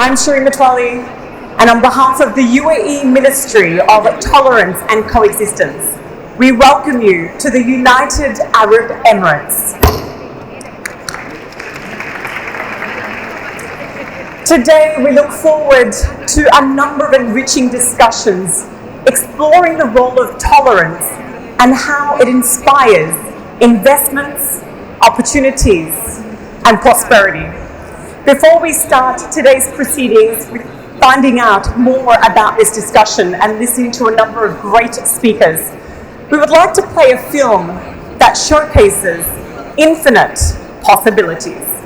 I'm Shireen Matwali, and on behalf of the UAE Ministry of Tolerance and Coexistence, we welcome you to the United Arab Emirates. Today, we look forward to a number of enriching discussions exploring the role of tolerance and how it inspires investments, opportunities, and prosperity. Before we start today's proceedings with finding out more about this discussion and listening to a number of great speakers, we would like to play a film that showcases infinite possibilities.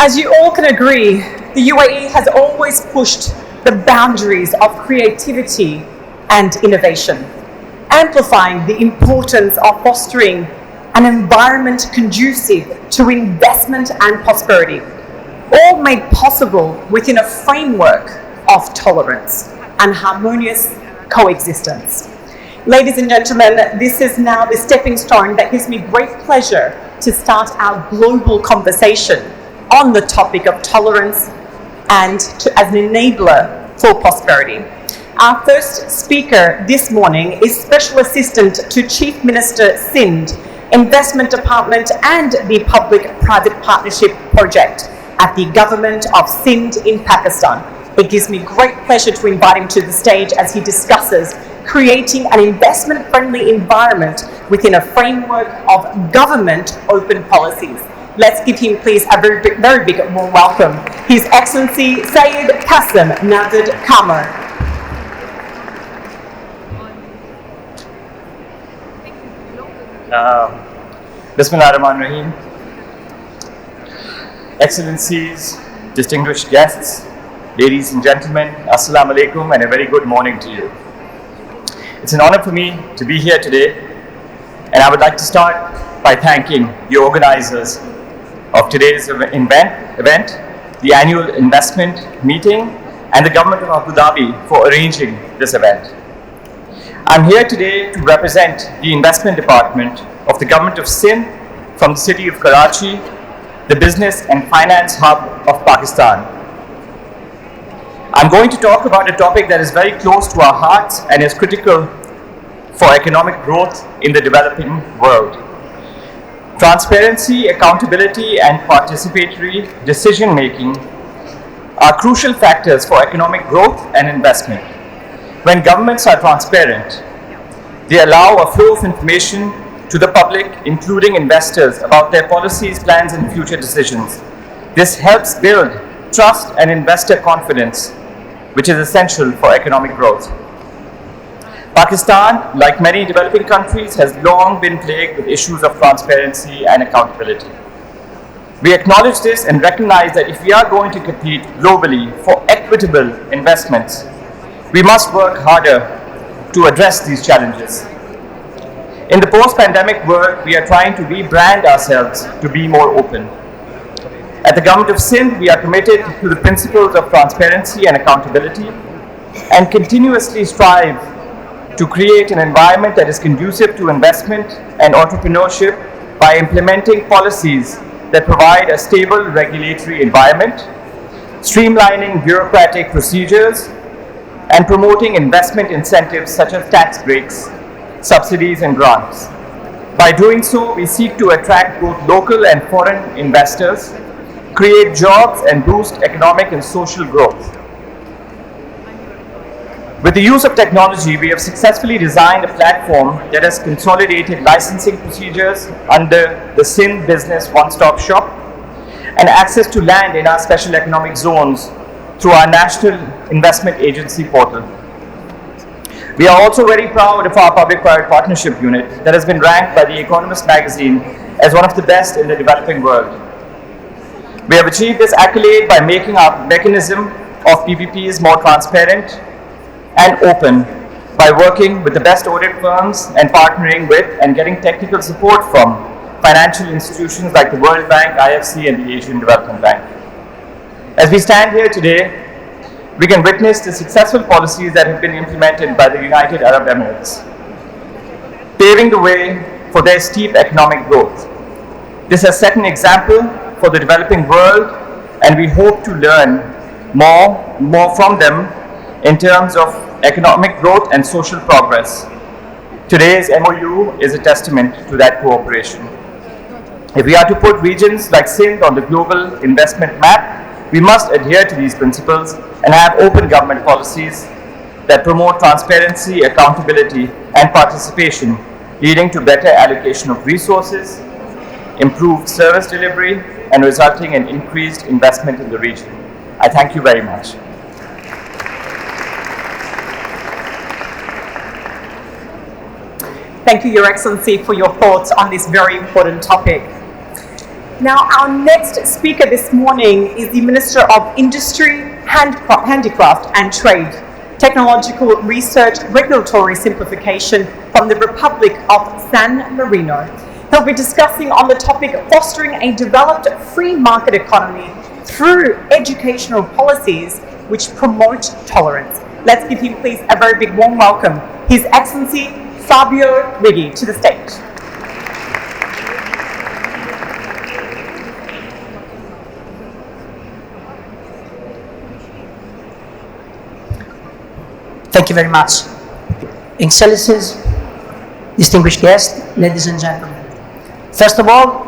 As you all can agree, the UAE has always pushed the boundaries of creativity and innovation, amplifying the importance of fostering an environment conducive to investment and prosperity, all made possible within a framework of tolerance and harmonious coexistence. Ladies and gentlemen, this is now the stepping stone that gives me great pleasure to start our global conversation on the topic of tolerance and as an enabler for prosperity. Our first speaker this morning is Special Assistant to Chief Minister Sindh, Investment Department and the Public-Private Partnership Project at the Government of Sindh in Pakistan. It gives me great pleasure to invite him to the stage as he discusses creating an investment-friendly environment within a framework of government open policies. Let's give him, please, a very big warm welcome. His Excellency Syed Qasim Navid Kamar. Bismillahirrahmanirrahim. Excellencies, distinguished guests, ladies and gentlemen, Assalamu alaikum and a very good morning to you. It's an honor for me to be here today, and I would like to start by thanking the organizers of today's event, the annual investment meeting, and the government of Abu Dhabi for arranging this event. I'm here today to represent the investment department of the government of Sindh from the city of Karachi, the business and finance hub of Pakistan. I'm going to talk about a topic that is very close to our hearts and is critical for economic growth in the developing world. Transparency, accountability, and participatory decision-making are crucial factors for economic growth and investment. When governments are transparent, they allow a flow of information to the public, including investors, about their policies, plans, and future decisions. This helps build trust and investor confidence, which is essential for economic growth. Pakistan, like many developing countries, has long been plagued with issues of transparency and accountability. We acknowledge this and recognize that if we are going to compete globally for equitable investments, we must work harder to address these challenges. In the post-pandemic world, we are trying to rebrand ourselves to be more open. At the Government of Sindh, we are committed to the principles of transparency and accountability and continuously strive to create an environment that is conducive to investment and entrepreneurship by implementing policies that provide a stable regulatory environment, streamlining bureaucratic procedures, and promoting investment incentives such as tax breaks, subsidies, and grants. By doing so, we seek to attract both local and foreign investors, create jobs, and boost economic and social growth. With the use of technology, we have successfully designed a platform that has consolidated licensing procedures under the Sindh Business One-Stop Shop and access to land in our special economic zones through our National Investment Agency portal. We are also very proud of our Public-Private Partnership Unit that has been ranked by The Economist magazine as one of the best in the developing world. We have achieved this accolade by making our mechanism of PPPs more transparent and open by working with the best audit firms and partnering with and getting technical support from financial institutions like the World Bank, IFC, and the Asian Development Bank. As we stand here today, we can witness the successful policies that have been implemented by the United Arab Emirates, paving the way for their steep economic growth. This has set an example for the developing world, and we hope to learn more from them in terms of economic growth and social progress. Today's MOU is a testament to that cooperation. If we are to put regions like Sindh on the global investment map, we must adhere to these principles and have open government policies that promote transparency, accountability, and participation, leading to better allocation of resources, improved service delivery, and resulting in increased investment in the region. I thank you very much. Thank you, Your Excellency, for your thoughts on this very important topic. Now, our next speaker this morning is the Minister of Industry, Handicraft and Trade, Technological Research, Regulatory Simplification from the Republic of San Marino. He'll be discussing on the topic fostering a developed free market economy through educational policies which promote tolerance. Let's give him, please, a very big warm welcome. His Excellency Fabio Righi to the stage. Thank you very much. Excellencies, distinguished guests, ladies and gentlemen. First of all,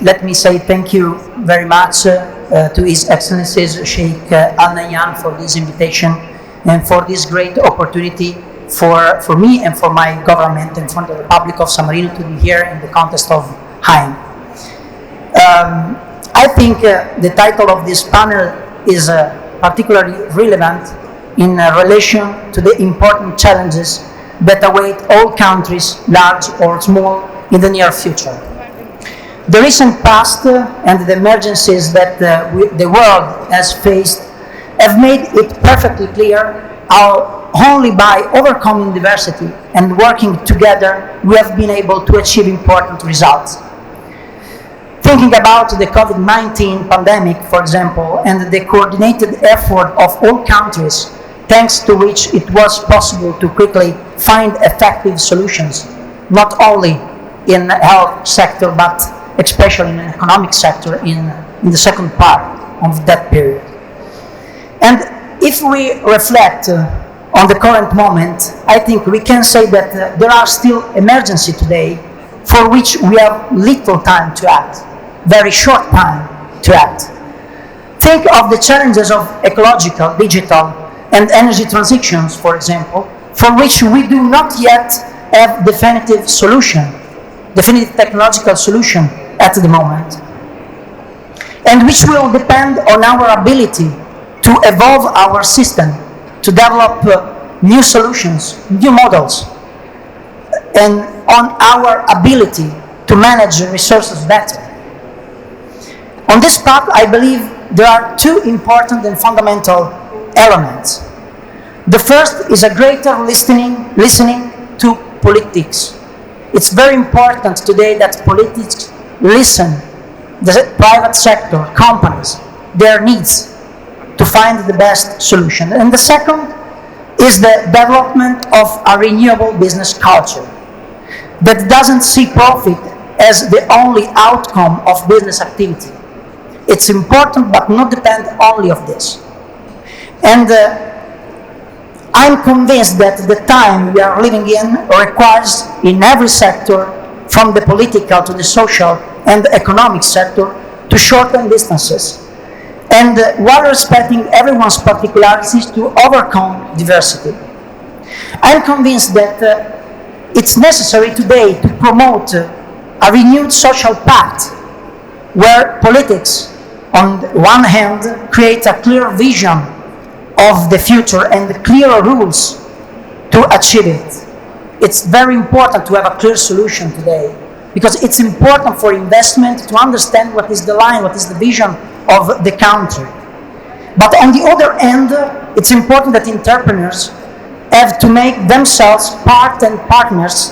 let me say thank you very much to His Excellencies Sheikh Nahyan for this invitation and for this great opportunity for me and for my government and for the Republic of San Marino to be here in the context of HAIM. I think the title of this panel is particularly relevant in relation to the important challenges that await all countries, large or small, in the near future. The recent past and the emergencies that the world has faced have made it perfectly clear how only by overcoming diversity and working together we have been able to achieve important results. Thinking about the COVID-19 pandemic, for example, and the coordinated effort of all countries, thanks to which it was possible to quickly find effective solutions, not only in the health sector, but especially in the economic sector in the second part of that period. And if we reflect on the current moment, I think we can say that there are still emergencies today for which we have little time to act, very short time to act. Think of the challenges of ecological, digital, and energy transitions, for example, for which we do not yet have definitive technological solution at the moment, and which will depend on our ability to evolve our system, to develop new solutions, new models, and on our ability to manage resources better. On this part, I believe there are two important and fundamental elements. The first is a greater listening to politics. It's very important today that politics listen the private sector, companies, their needs to find the best solution. And the second is the development of a renewable business culture that doesn't see profit as the only outcome of business activity. It's important but not depend only of this. And I'm convinced that the time we are living in requires in every sector, from the political to the social and economic sector, to shorten distances, and while respecting everyone's particularities, to overcome diversity. I'm convinced that it's necessary today to promote a renewed social pact where politics, on the one hand, create a clear vision of the future and clearer rules to achieve it. It's very important to have a clear solution today, because it's important for investment to understand what is the line, what is the vision of the country. But on the other hand, it's important that entrepreneurs have to make themselves part and partners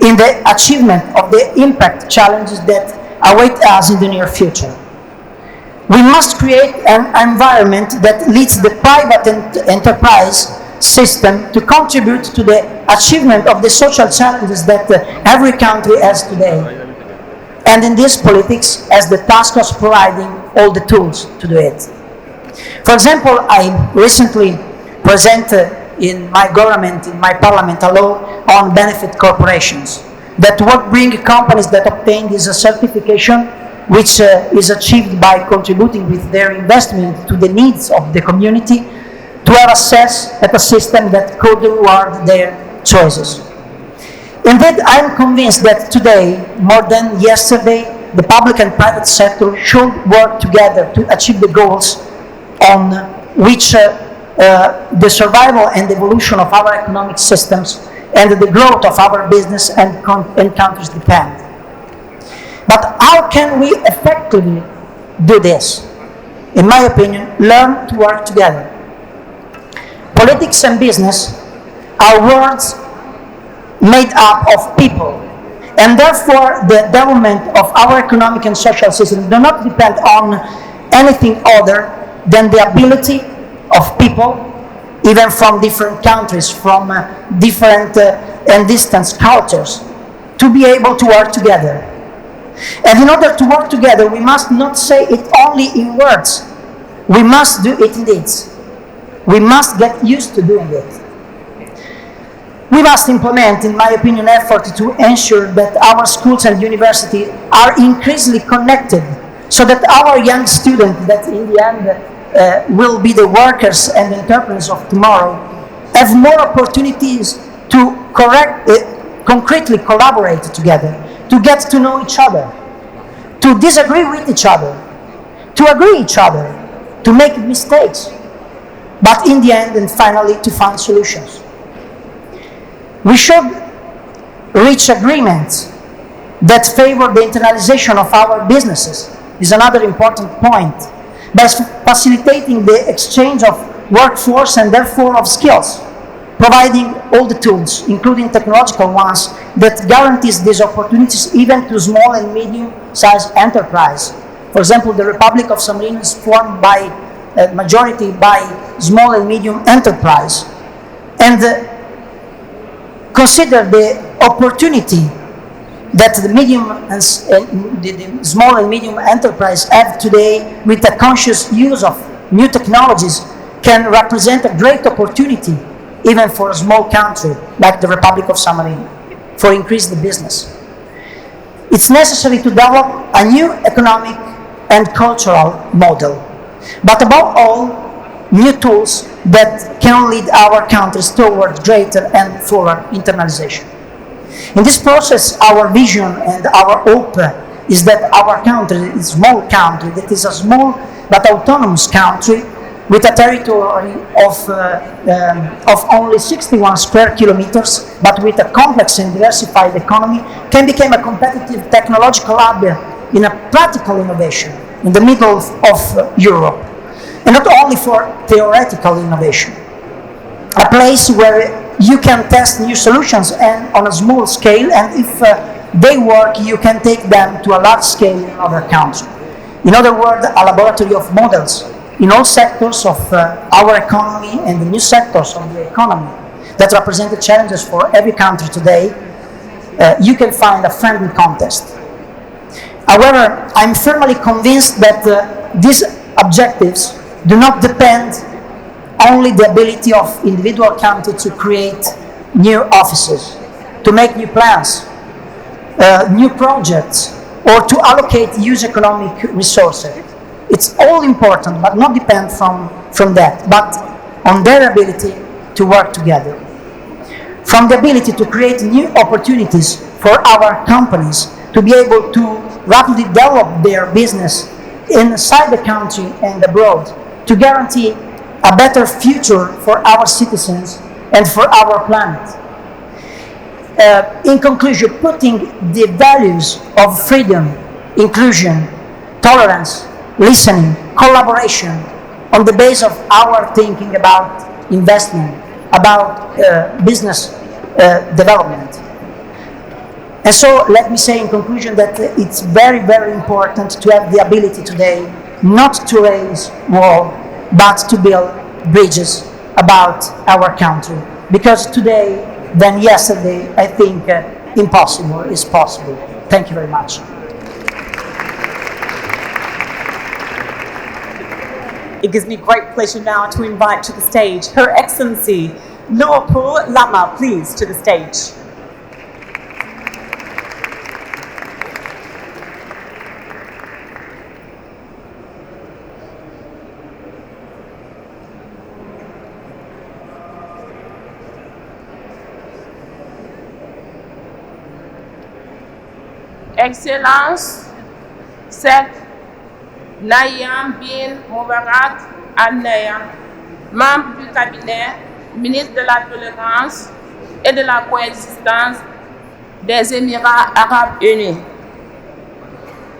in the achievement of the impact challenges that await us in the near future. We must create an environment that leads the private enterprise system to contribute to the achievement of the social challenges that every country has today. And in this, politics has the task of providing all the tools to do it. For example, I recently presented in my government, in my parliament, a law on benefit corporations that would bring companies that obtain this certification, which is achieved by contributing with their investment to the needs of the community, to have access at a system that could reward their choices. Indeed, I'm convinced that today, more than yesterday, the public and private sector should work together to achieve the goals on which the survival and evolution of our economic systems and the growth of our business and countries depend. But how can we effectively do this? In my opinion, learn to work together. Politics and business are worlds made up of people, and therefore the development of our economic and social system do not depend on anything other than the ability of people, even from different countries, from different and distant cultures, to be able to work together. And in order to work together, we must not say it only in words. We must do it in deeds. We must get used to doing it. We must implement, in my opinion, effort to ensure that our schools and universities are increasingly connected, so that our young students, that in the end will be the workers and entrepreneurs of tomorrow, have more opportunities to concretely collaborate together, to get to know each other, to disagree with each other, to agree each other, to make mistakes, but in the end and finally to find solutions. We should reach agreements that favor the internalization of our businesses, is another important point, by facilitating the exchange of workforce and therefore of skills, providing all the tools, including technological ones, that guarantees these opportunities even to small and medium-sized enterprise. For example, the Republic of San Marino is formed by majority by small and medium enterprise, and consider the opportunity that the medium and the small and medium enterprise have today with the conscious use of new technologies can represent a great opportunity even for a small country like the Republic of San Marino for increase the business. It's necessary to develop a new economic and cultural model, but above all, new tools that can lead our countries towards greater and fuller internalization. In this process, our vision and our hope is that our country is a small country, that is a small but autonomous country with a territory of only 61 square kilometers, but with a complex and diversified economy, can become a competitive technological hub in a practical innovation in the middle of Europe. And not only for theoretical innovation, a place where you can test new solutions and on a small scale, and if they work, you can take them to a large scale in another country. In other words, a laboratory of models in all sectors of our economy and the new sectors of the economy that represent the challenges for every country today. You can find a friendly contest. However, I'm firmly convinced that these objectives do not depend only the ability of individual countries to create new offices, to make new plans, new projects, or to allocate huge economic resources. It's all important, but not depend from that, but on their ability to work together. From the ability to create new opportunities for our companies to be able to rapidly develop their business inside the country and abroad, to guarantee a better future for our citizens and for our planet. In conclusion, putting the values of freedom, inclusion, tolerance, listening, collaboration on the base of our thinking about investment, about business development. And so let me say in conclusion that it's very, very important to have the ability today not to raise walls, but to build bridges about our country. Because today, than yesterday, I think impossible is possible. Thank you very much. It gives me great pleasure now to invite to the stage Her Excellency Leopold Lama, please, to the stage. Excellence, Sheikh Nahyan bin Mubarak Al-Nahyan, membre du cabinet, ministre de la tolérance et de la coexistence des Émirats arabes unis.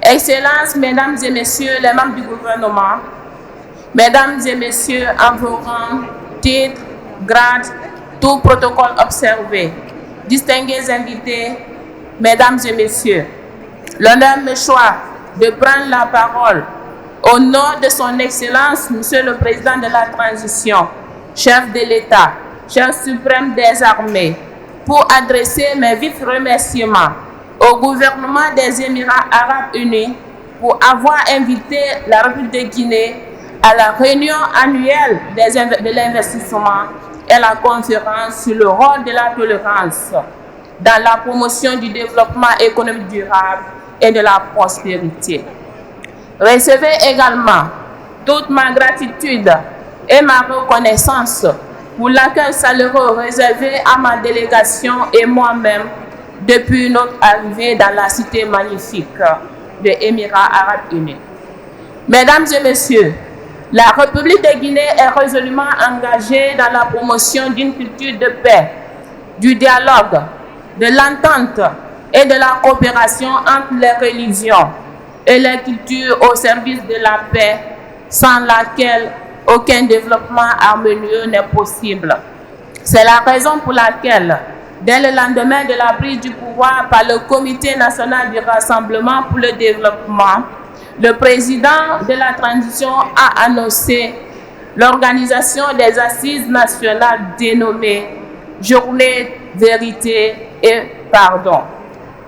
Excellences, mesdames et messieurs les membres du gouvernement, mesdames et messieurs en vos rangs, titres, grades, tout protocole observé, distingués invités, mesdames et messieurs, l'honneur me choisit de prendre la parole au nom de son Excellence, Monsieur le Président de la Transition, chef de l'État, chef suprême des armées, pour adresser mes vifs remerciements au gouvernement des Émirats arabes unis pour avoir invité la République de Guinée à la réunion annuelle de l'investissement est la conférence sur le rôle de la tolérance dans la promotion du développement économique durable et de la prospérité. Recevez également toute ma gratitude et ma reconnaissance pour l'accueil chaleureux réservé à ma délégation et moi-même depuis notre arrivée dans la cité magnifique des Émirats arabes unis. Mesdames et messieurs, la République de Guinée est résolument engagée dans la promotion d'une culture de paix, du dialogue, de l'entente et de la coopération entre les religions et les cultures au service de la paix, sans laquelle aucun développement harmonieux n'est possible. C'est la raison pour laquelle, dès le lendemain de la prise du pouvoir par le Comité national du Rassemblement pour le développement, le président de la transition a annoncé l'organisation des assises nationales dénommées Journée, Vérité et Pardon,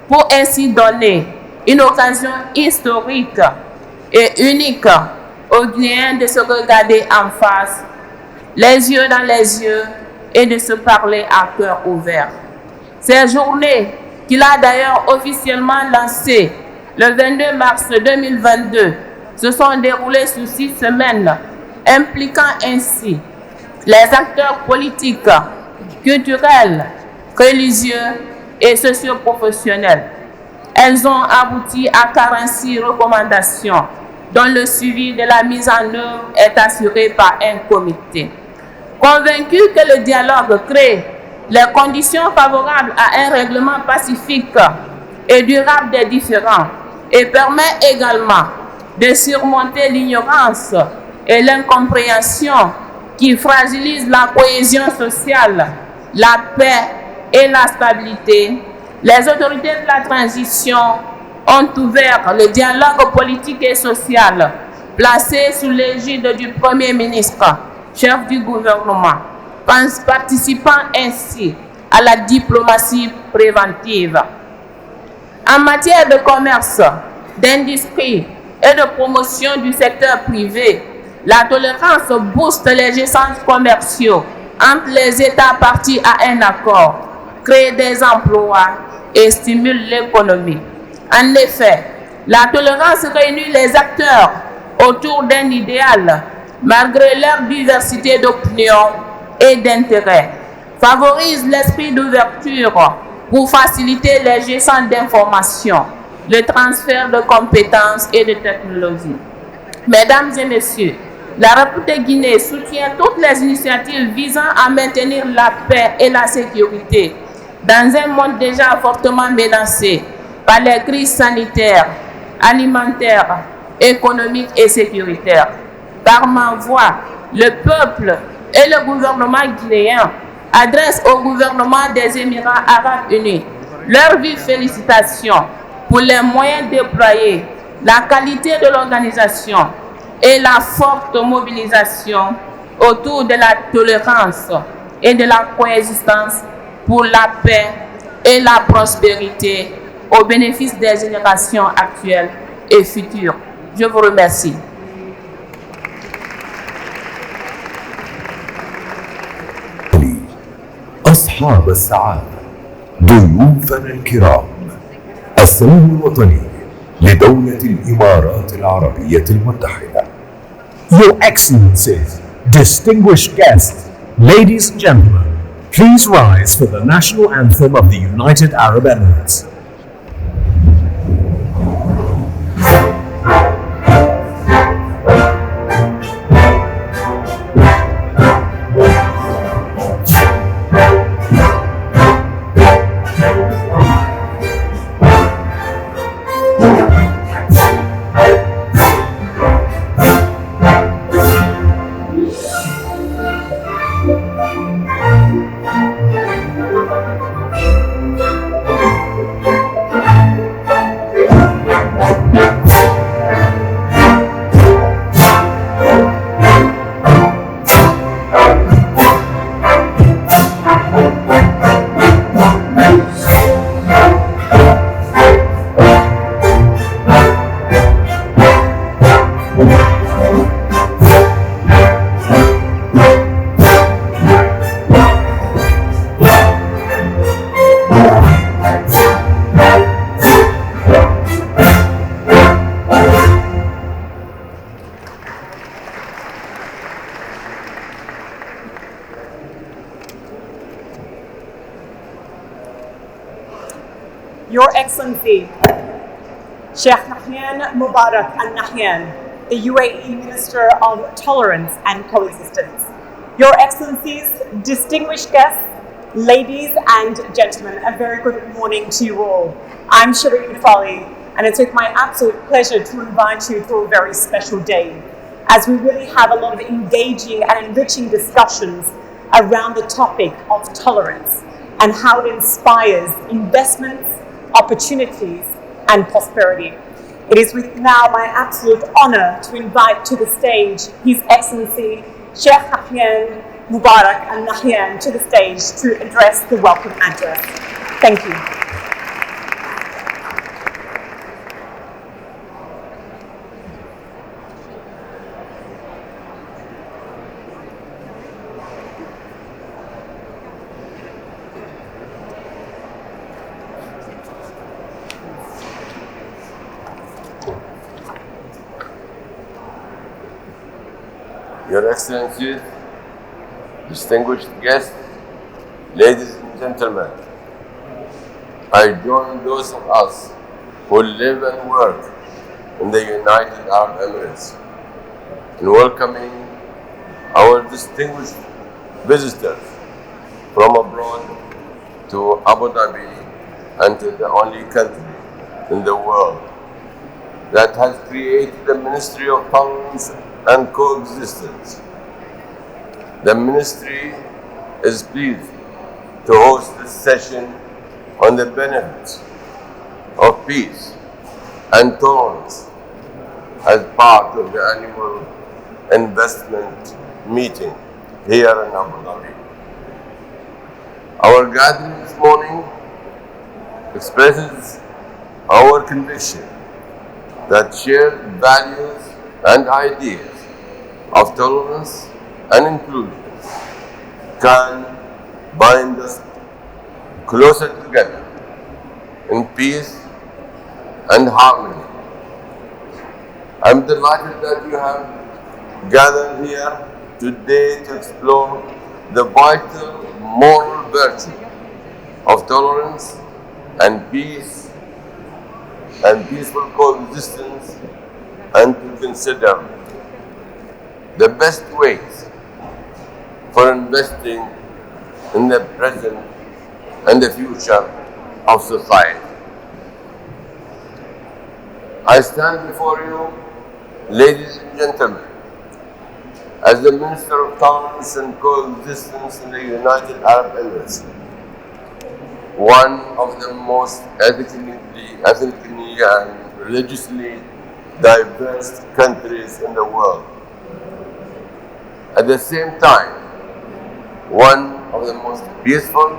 pour ainsi donner une occasion historique et unique aux Guinéens de se regarder en face, les yeux dans les yeux, et de se parler à cœur ouvert. Ces journées, qu'il a d'ailleurs officiellement lancées le 22 mars 2022, se sont déroulées sur 6 semaines, impliquant ainsi les acteurs politiques, culturels, religieux et socio-professionnels. Elles ont abouti à 46 recommandations, dont le suivi de la mise en œuvre est assuré par un comité. Convaincu que le dialogue crée les conditions favorables à un règlement pacifique et durable des différends et permet également de surmonter l'ignorance et l'incompréhension qui fragilisent la cohésion sociale, la paix et la stabilité, les autorités de la transition ont ouvert le dialogue politique et social placé sous l'égide du Premier ministre, chef du gouvernement, participant ainsi à la diplomatie préventive. En matière de commerce, d'industrie et de promotion du secteur privé, la tolérance booste les échanges commerciaux entre les États partis à un accord, crée des emplois et stimule l'économie. En effet, la tolérance réunit les acteurs autour d'un idéal, malgré leur diversité d'opinions et d'intérêts, favorise l'esprit d'ouverture pour faciliter les échanges d'informations, le transfert de compétences et de technologies. Mesdames et messieurs, la République de Guinée soutient toutes les initiatives visant à maintenir la paix et la sécurité dans un monde déjà fortement menacé par les crises sanitaires, alimentaires, économiques et sécuritaires. Par ma voix, le peuple et le gouvernement guinéen adressent au gouvernement des Émirats arabes unis leurs vives félicitations pour les moyens déployés, la qualité de l'organisation et la forte mobilisation autour de la tolérance et de la coexistence pour la paix et la prospérité au bénéfice des générations actuelles et futures. Je vous remercie. أصحاب السعادة، ضيوفنا الكرام، السلام الوطني لدولة الإمارات العربية المتحدة. Your Excellencies, distinguished guests, ladies and gentlemen, please rise for the national anthem of the United Arab Emirates. Your Excellency, Sheikh Nahyan bin Mubarak and Nahyan, the UAE Minister of Tolerance and Coexistence. Your Excellencies, distinguished guests, ladies and gentlemen, a very good morning to you all. I'm Shireen Fali, and it's with my absolute pleasure to invite you to a very special day, as we really have a lot of engaging and enriching discussions around the topic of tolerance and how it inspires investments, opportunities, and prosperity. It is with now my absolute honor to invite to the stage His Excellency Sheikh Nahyan bin Mubarak and Nahyan to the stage to address the welcome address. Thank you. Your Excellencies, distinguished guests, ladies and gentlemen, I join those of us who live and work in the United Arab Emirates in welcoming our distinguished visitors from abroad to Abu Dhabi and to the only country in the world that has created the Ministry of Tolerance and Coexistence. The Ministry is pleased to host this session on the benefits of peace and tolerance as part of the annual investment meeting here in Abu Dhabi. Our gathering this morning expresses our conviction that shared values and ideas of tolerance and inclusion can bind us closer together in peace and harmony. I'm delighted that you have gathered here today to explore the vital moral virtue of tolerance and peace and peaceful coexistence, and to consider the best ways for investing in the present and the future of society. I stand before you, ladies and gentlemen, as the Minister of Tolerance and Coexistence in the United Arab Emirates, one of the most ethnically and religiously diverse countries in the world. At the same time, one of the most peaceful,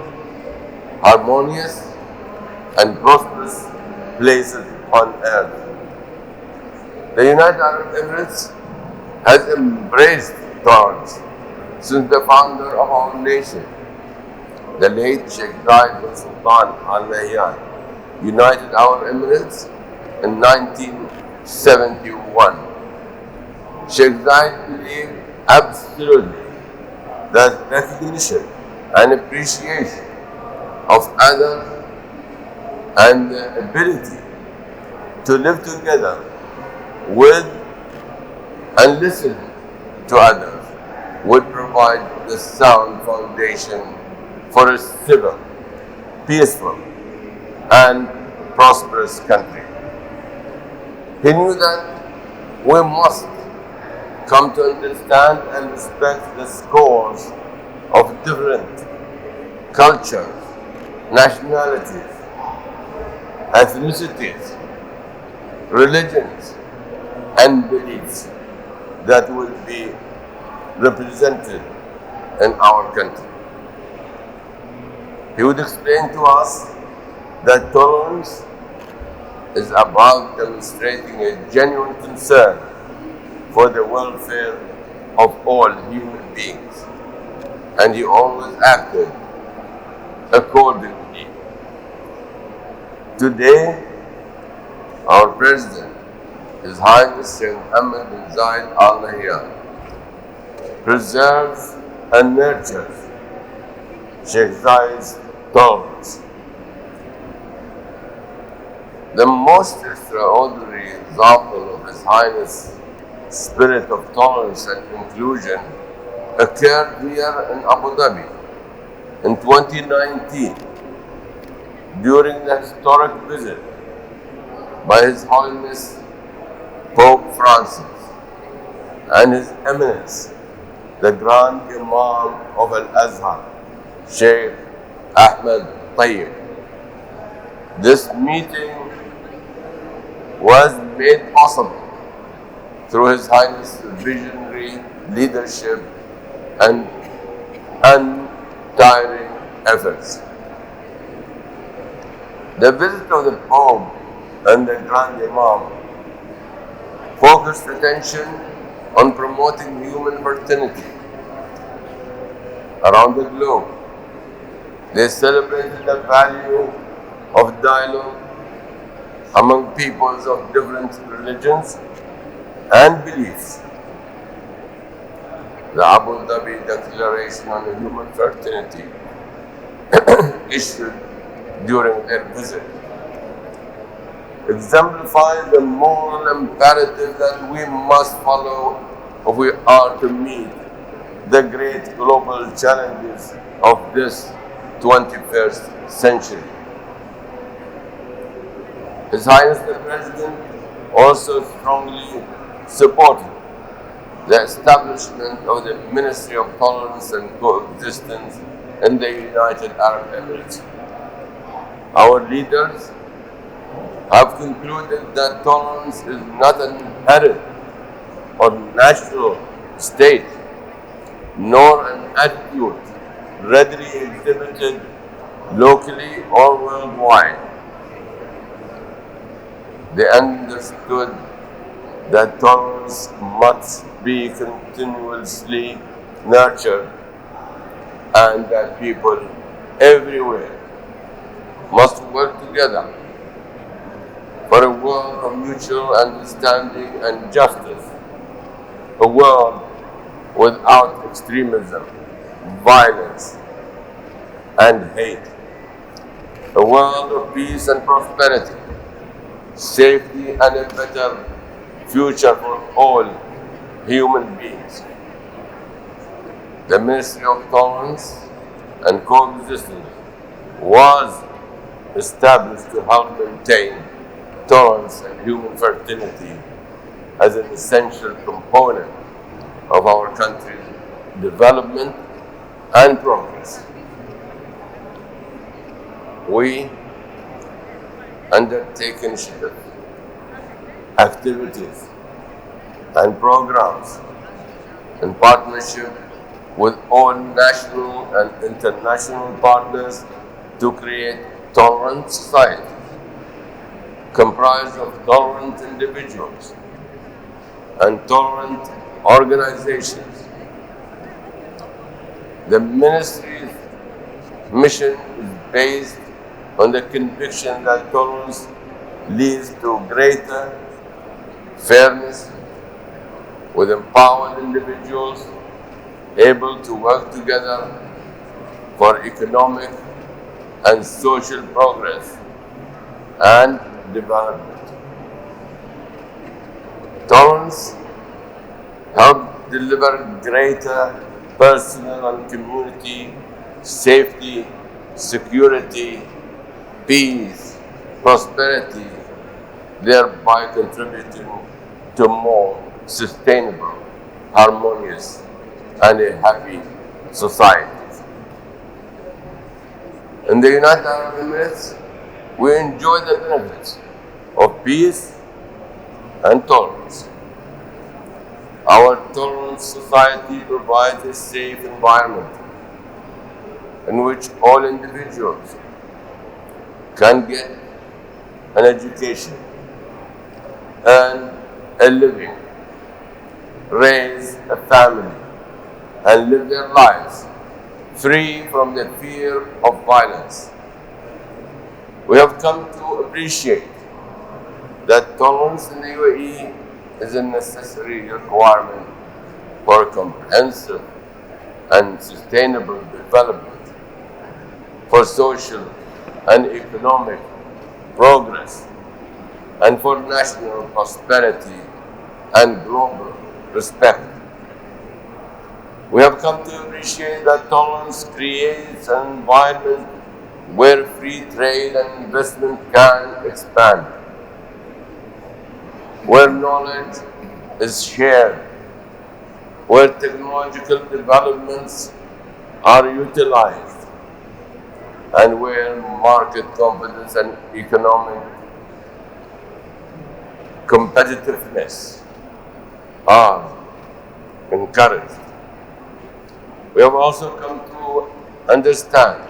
harmonious, and prosperous places on earth. The United Arab Emirates has embraced tolerance since the founder of our nation, the late Sheikh Nahyan bin Sultan Al Nahyan, united our Emirates in 1971. Sheikh Nahyan believed absolutely that recognition and appreciation of others and the ability to live together with and listen to others would provide the sound foundation for a civil, peaceful, and prosperous country. He knew that we must come to understand and respect the scores of different cultures, nationalities, ethnicities, religions, and beliefs that will be represented in our country. He would explain to us that tolerance is about demonstrating a genuine concern for the welfare of all human beings, and he always acted accordingly. Today, our President, His Highness Sheikh Nahyan bin Al Nahyan, preserves and nurtures Sheikh Zayed's tolerance. The most extraordinary example of His Highness' spirit of tolerance and inclusion occurred here in Abu Dhabi in 2019 during the historic visit by His Holiness Pope Francis and His Eminence, the Grand Imam of Al-Azhar, Sheikh Ahmed Tayyib. This meeting was made possible through His Highness' visionary leadership and untiring efforts. The visit of the Pope and the Grand Imam focused attention on promoting human fraternity around the globe. They celebrated the value of dialogue among peoples of different religions and beliefs. The Abu Dhabi Declaration on Human Fraternity issued during their visit exemplifies the moral imperative that we must follow if we are to meet the great global challenges of this 21st century. His Highness the President also strongly supported the establishment of the Ministry of Tolerance and Coexistence in the United Arab Emirates. Our leaders have concluded that tolerance is not an inherent or natural state, nor an attitude readily exhibited locally or worldwide. They understood that tolerance must be continuously nurtured and that people everywhere must work together for a world of mutual understanding and justice, a world without extremism, violence, and hate, a world of peace and prosperity, safety, and a better future for all human beings. The Ministry of Tolerance and Coexistence was established to help maintain tolerance and human fraternity as an essential component of our country's development and progress. We undertake initiatives, activities, and programs in partnership with all national and international partners to create tolerant societies comprised of tolerant individuals and tolerant organizations. The ministry's mission is based on the conviction that tolerance leads to greater fairness, with empowered individuals able to work together for economic and social progress and development. Tolerance helps deliver greater personal and community safety, security, peace, prosperity, thereby contributing to more sustainable, harmonious, and a happy society. In the United Arab Emirates, we enjoy the benefits of peace and tolerance. Our tolerant society provides a safe environment in which all individuals can get an education, earn a living, raise a family, and live their lives free from the fear of violence. We have come to appreciate that tolerance in the UAE is a necessary requirement for comprehensive and sustainable development, for social and economic progress and for national prosperity and global respect. We have come to appreciate that tolerance creates an environment where free trade and investment can expand, where knowledge is shared, where technological developments are utilized, and where market confidence and economic competitiveness are encouraged. We have also come to understand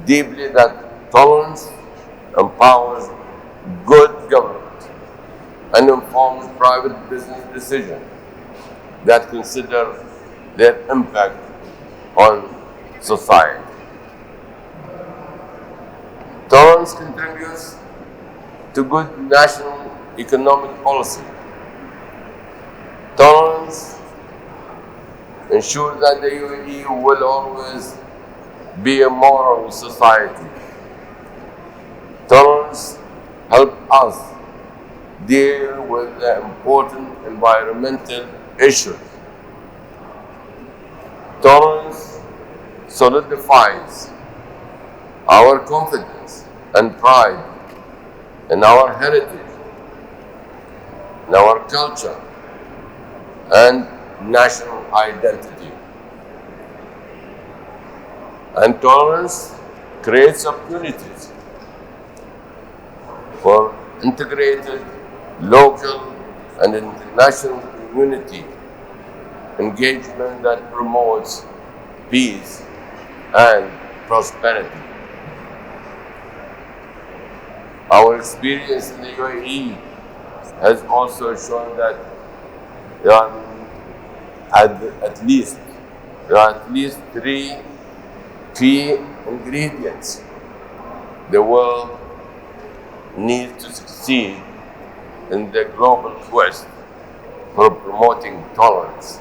deeply that tolerance empowers good government and informs private business decisions that consider their impact on society. Tolerance contributes to good national economic policy. Tolerance ensures that the UAE will always be a moral society. Tolerance helps us deal with the important environmental issues. Tolerance solidifies our confidence and pride in our heritage, in our culture, and national identity. And tolerance creates opportunities for integrated local and international community engagement that promotes peace and prosperity. Our experience in the UAE has also shown that there are at least three key ingredients the world needs to succeed in the global quest for promoting tolerance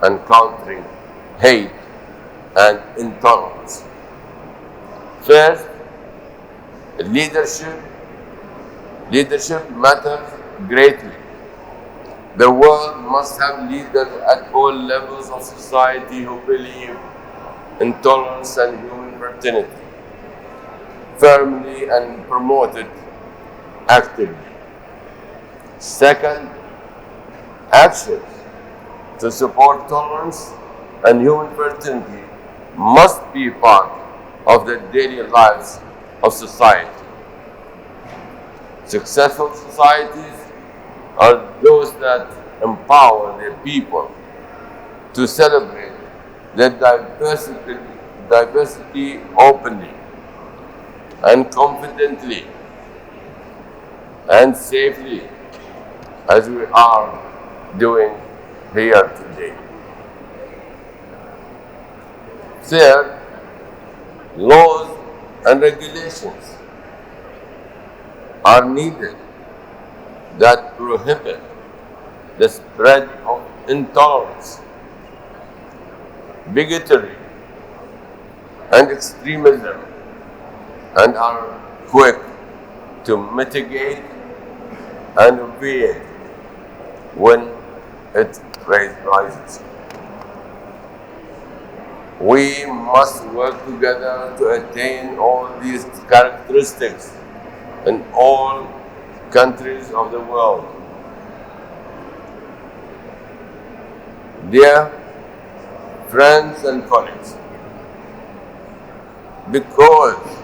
and countering hate and intolerance. First, leadership. Leadership matters greatly. The world must have leaders at all levels of society who believe in tolerance and human fraternity, firmly and promote it actively. Second, actions to support tolerance and human fraternity must be part of the daily lives of society. Successful societies are those that empower their people to celebrate their diversity openly and confidently and safely, as we are doing here today. Third, laws and regulations are needed that prohibit the spread of intolerance, bigotry, and extremism, and are quick to mitigate and obviate when it rises. We must work together to attain all these characteristics in all countries of the world. Dear friends and colleagues, because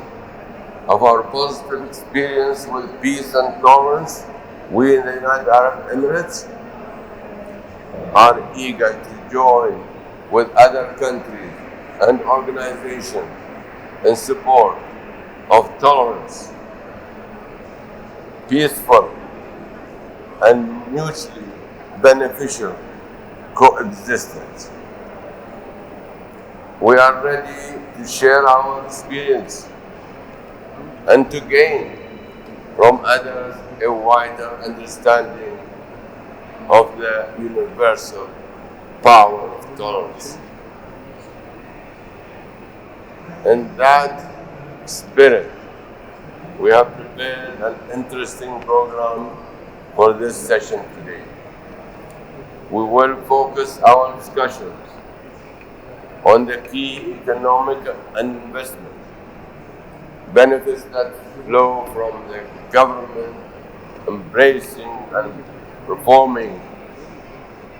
of our positive experience with peace and tolerance, we in the United Arab Emirates are eager to join with other countries and organizations in support of tolerance, peaceful and mutually beneficial coexistence. We are ready to share our experience and to gain from others a wider understanding of the universal power of tolerance. In that spirit, we have prepared an interesting program for this session today. We will focus our discussions on the key economic and investment benefits that flow from the government embracing and performing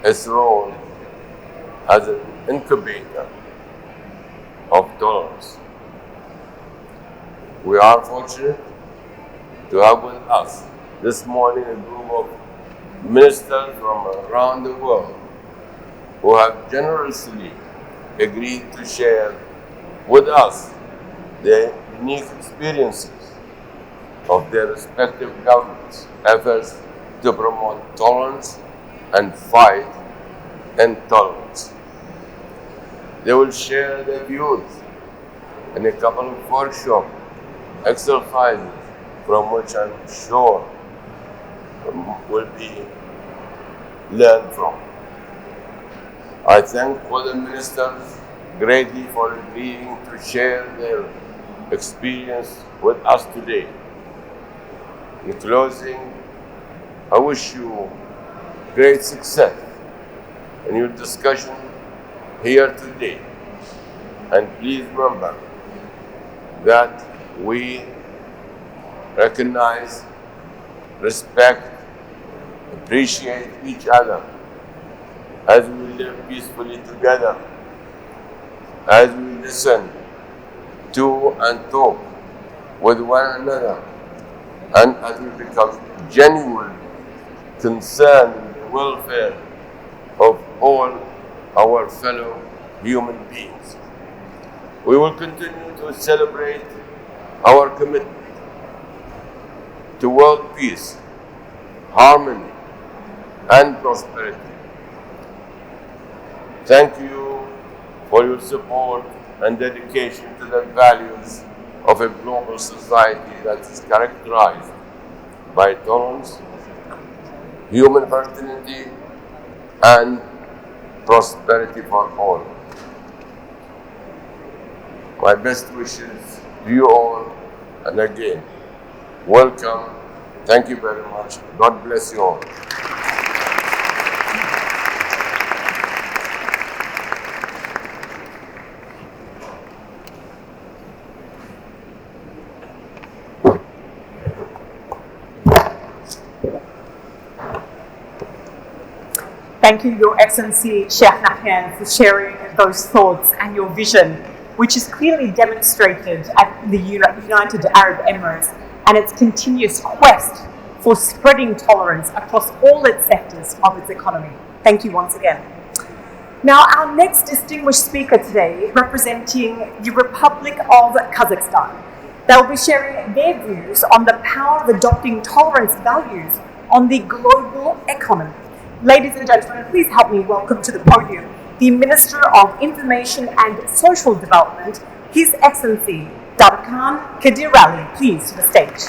its role as an incubator of tolerance. We are fortunate to have with us this morning a group of ministers from around the world who have generously agreed to share with us their unique experiences of their respective governments' efforts to promote tolerance and fight intolerance. They will share their views in a couple of workshop exercises from which I'm sure will be learned from. I thank all the ministers greatly for agreeing to share their experience with us today. In closing, I wish you great success in your discussion here today. And please remember that we recognize, respect, appreciate each other as we live peacefully together, as we listen to and talk with one another, and as we become genuinely concerned with the welfare of all our fellow human beings. We will continue to celebrate our commitment to world peace, harmony, and prosperity. Thank you for your support and dedication to the values of a global society that is characterized by tolerance, human fraternity, and prosperity for all. My best wishes to you all, and again, welcome. Thank you very much. God bless you all. Thank you, Your Excellency Sheikh Nahyan, for sharing those thoughts and your vision, which is clearly demonstrated at the United Arab Emirates and its continuous quest for spreading tolerance across all its sectors of its economy. Thank you once again. Now, our next distinguished speaker today, representing the Republic of Kazakhstan. They'll be sharing their views on the power of adopting tolerance values on the global economy. Ladies and gentlemen, please help me welcome to the podium the Minister of Information and Social Development, His Excellency Darkan Kadirali. Please to the stage.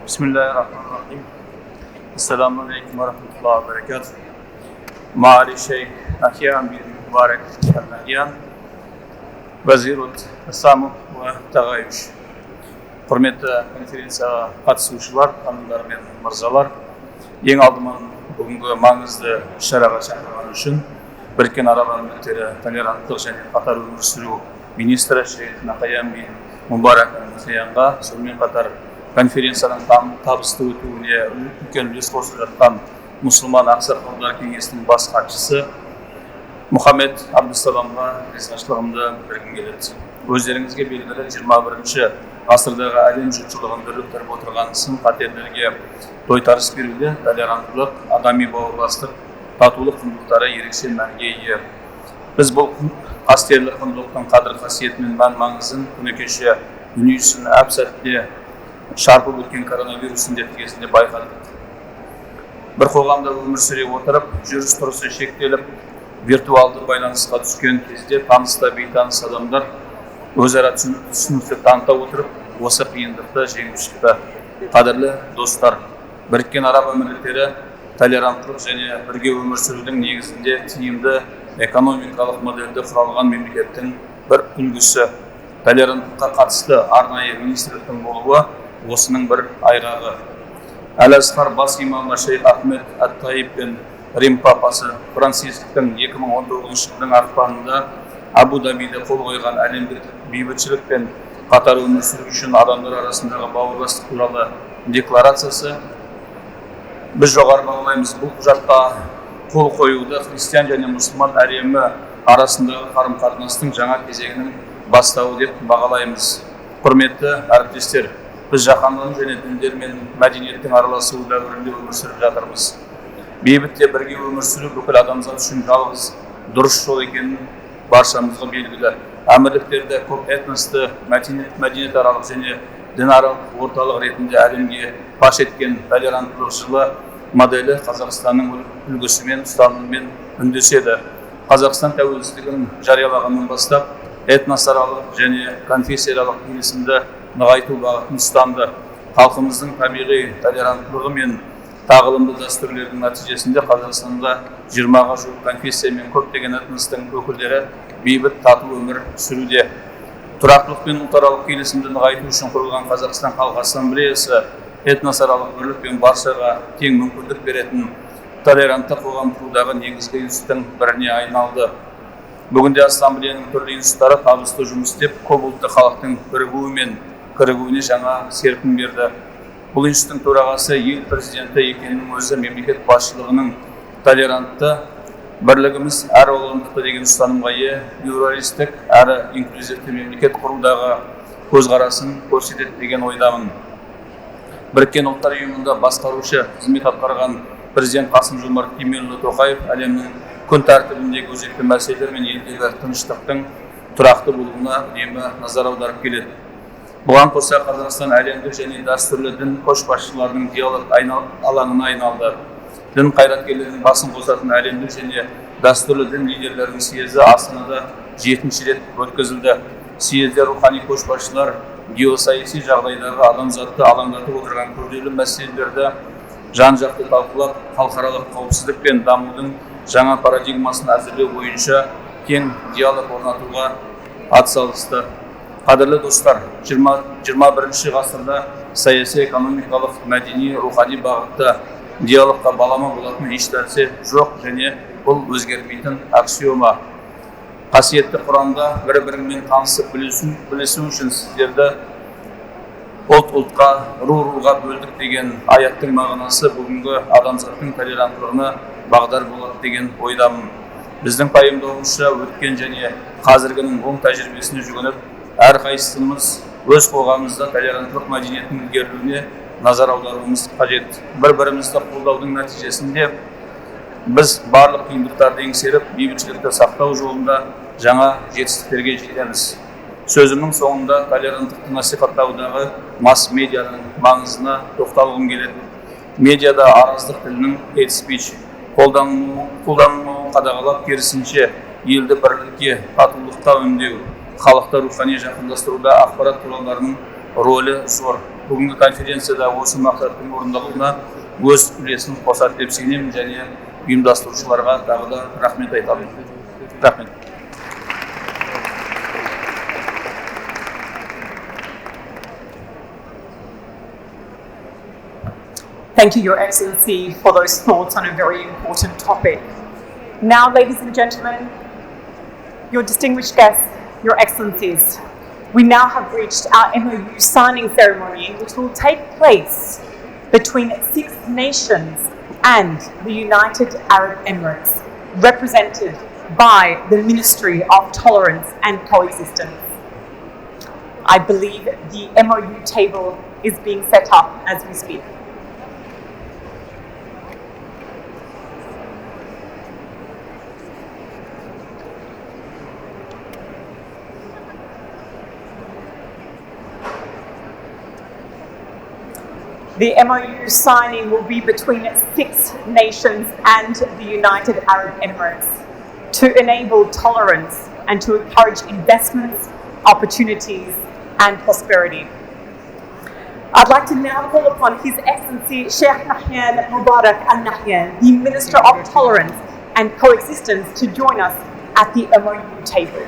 Bismillahirrahmanirrahim. Assalamu alaikum wa rahmatullahi wa barakatuh. Ma'ali Sheikh Nahyan bin Mubarak al-Nahyan, Вазир التسامح والتعريف. Құрметті конференцияға қатысушылар, ханымдар мен мырзалар, ең алдымен бүгінгі маңызды шараға шақырғаны үшін Біріккен Араб Әмірліктері толеранттық және қатар өмір сүру министрі Sheikh Nahyan bin Mubarak al-Nahyanға, сонымен қатар конференцияның табысты өтуіне үлкен үлес қосып жатқан мұсылман ақсақалдар кеңесінің бас хатшысы Мұхаммед Абдусаламға ризашылығымды білдіргім келеді. Өздеріңізге белгілі 21-ші ғасырдағы әлем жұртшылығын дүрліктіріп отырған сын қатерлерге тойтарыс беруде толеранттылық, адами бауырластық, татулық құндылықтары ерекше мәнге ие. Біз бұл қастерлі құндылықтың қадір қасиеті мен мән-маңызын күні кеше дүниесін әп-сәтте шарпып өткен коронавирус індеті кезінде байқадық. Бір қоғамда өмір сүре отырып, жүріс-тұрысы шектеліп, виртуалды байланысқа түскен кезде таныста бейтаныс адамдар өзара түсіністік таныта отырып, осы қиындықты жеңіп шықты. Қадірлі достар, Біріккен Араб Әмірліктері толеранттылық және бірге өмір сүрудің негізінде тиімді экономикалық модельді құралған мемлекеттің бір үлгісі. Толеранттыққа қатысты арнайы министрліктің болуы осының бір айғағы. Әл-Асқар бас имамы Шейх Ахмед Ат-Таиб пен Рим папасы Францисктің 2019 жылдың ақпанында Абу Дабиде қол қойған әлемдік бейбітшілік пен қатар өмір сүру үшін адамдар арасындағы бауырластық туралы декларациясы. Біз жоғары бағалаймыз. Бұл құжатқа қол қоюды христиан және мұсылман әлемі арасындағы қарым-қатынастың жаңа кезеңінің бастауы деп бағалаймыз. Құрметті әріптестер, біз жаһандану және діндер мен мәдениеттің араласуы дәуірінде өмір сүріп жатырмыз. Бейбітте бірге өмір сүру бүкіл адамзат үшін жалғыз дұрыс жол екенін баршамызға белгілі. Әмірліктерді көп этносты, мәдениетаралық және дінаралық орталық ретінде әлемге паш еткен толеранттылық жылы моделі Қазақстанның үлгісімен, ұстанымымен үндеседі. Қазақстан тәуелсіздігін жариялағаннан бастап этносаралық және конфессияаралық келісімді нығайту бағытын ұстанды. Халқымыздың табиғи толеранттылығы мен тағылымды дәстүрлердің нәтижесінде Қазақстанда 20-ға жуық конфессия мен көптеген этностың өкілдері бейбіт тату өмір сүруде. Тұрақтылық пен ұлтаралық келісімді нығайту үшін құрылған Қазақстан Халқы Ассамблеясы этносаралық бірлік пен баршаға тең мүмкіндік беретін толерантты қоғам құрудағы негізгі институттың біріне айналды. Бүгінде ассамблеяның түрлі институттары табысты жұмыс істеп, көп ұлтты халықтың бірігуі мен кірігуіне жаңа серпін берді. Бұл институттың төрағасы ел президенті екенінің өзі мемлекет басшылығының толерантты бірлігіміз әр оғландықты деген ұстанымға ие, плюралистік әрі инклюзивті мемлекет құрудағы көзқарасын көрсетеді деген ойдамын. Біріккен ұлттар ұйымында басқарушы қызмет атқарған президент Қасым-Жомарт Кемелұлы Тоқаев әлемнің күн тәртібіндегі өзекті мәселелер мен елдегі тыныштықтың тұрақты болуына үнемі назар аударып келеді. Бұған қоса Қазақстан әлемдік және дәстүрлі дін көшбасшыларының диалог алаңына айналды. Дін қайраткерлерінің басын қосатын әлемдік және дәстүрлі дін лидерлерінің съезі Астанада 7-ші рет өткізілді. Съезде рухани көшбасшылар геосаяси жағдайдағы адамзатты алаңдатып отырған күрделі мәселелерді жан-жақты талқылап, халықаралық қауіпсіздік пен дамудың жаңа парадигмасын әзірлеу бойынша кең диалог орнатуға атсалысты. Қадірлі достар, 21-ші ғасырда саяси, экономикалық, мәдени, рухани бағытта диалогқа балама болатын еш нәрсе жоқ және бұл өзгермейтін аксиома. Қасиетті Құранда бір-бірімен танысып білісу үшін сіздерді ұлт-ұлтқа, руға бөлдік деген аяттың мағынасы бүгінгі адамзаттың толеранттылығына бағдар болады деген ойдамын. Біздің пайымдауымызша өткен және қазіргінің оң тәжірибесіне жүгініп, әрқайсымыз өз қоғамымызда толеранттылық мәдениетінің ілгерілеуіне назар аударуымыз қажет. Бір-бірімізді қолдаудың нәтижесінде біз барлық қиындықтарды еңсеріп, бейбітшілікті сақтау жолында жаңа жетістіктерге жетеміз. Сөзімнің соңында толеранттықты насихаттаудағы масс-медианың маңызына тоқталғым келеді. Медиада араздық тілінің hate speech қолданылуын қадағалап, керісінше елді бірлікке, татулыққа үндеу, халықты рухани жақындастыруда ақпарат құралдарының рөлі зор. Бүгінгі конференцияда осы мақсаттың орындалуына өз үлесін қосады деп сенемін және ұйымдастырушыларға тағы да рахмет айтамын. Рахмет. Thank you, Your Excellency, for those thoughts on a very important topic. Now, ladies and gentlemen, your distinguished guests, Your Excellencies, we now have reached our MOU signing ceremony, which will take place between 6 nations and the United Arab Emirates, represented by the Ministry of Tolerance and Coexistence. I believe the MOU table is being set up as we speak. The MOU signing will be between 6 nations and the United Arab Emirates to enable tolerance and to encourage investments, opportunities, and prosperity. I'd like to now call upon His Excellency Sheikh Nahyan bin Mubarak al-Nahyan, the Minister of Tolerance and Coexistence, to join us at the MOU table.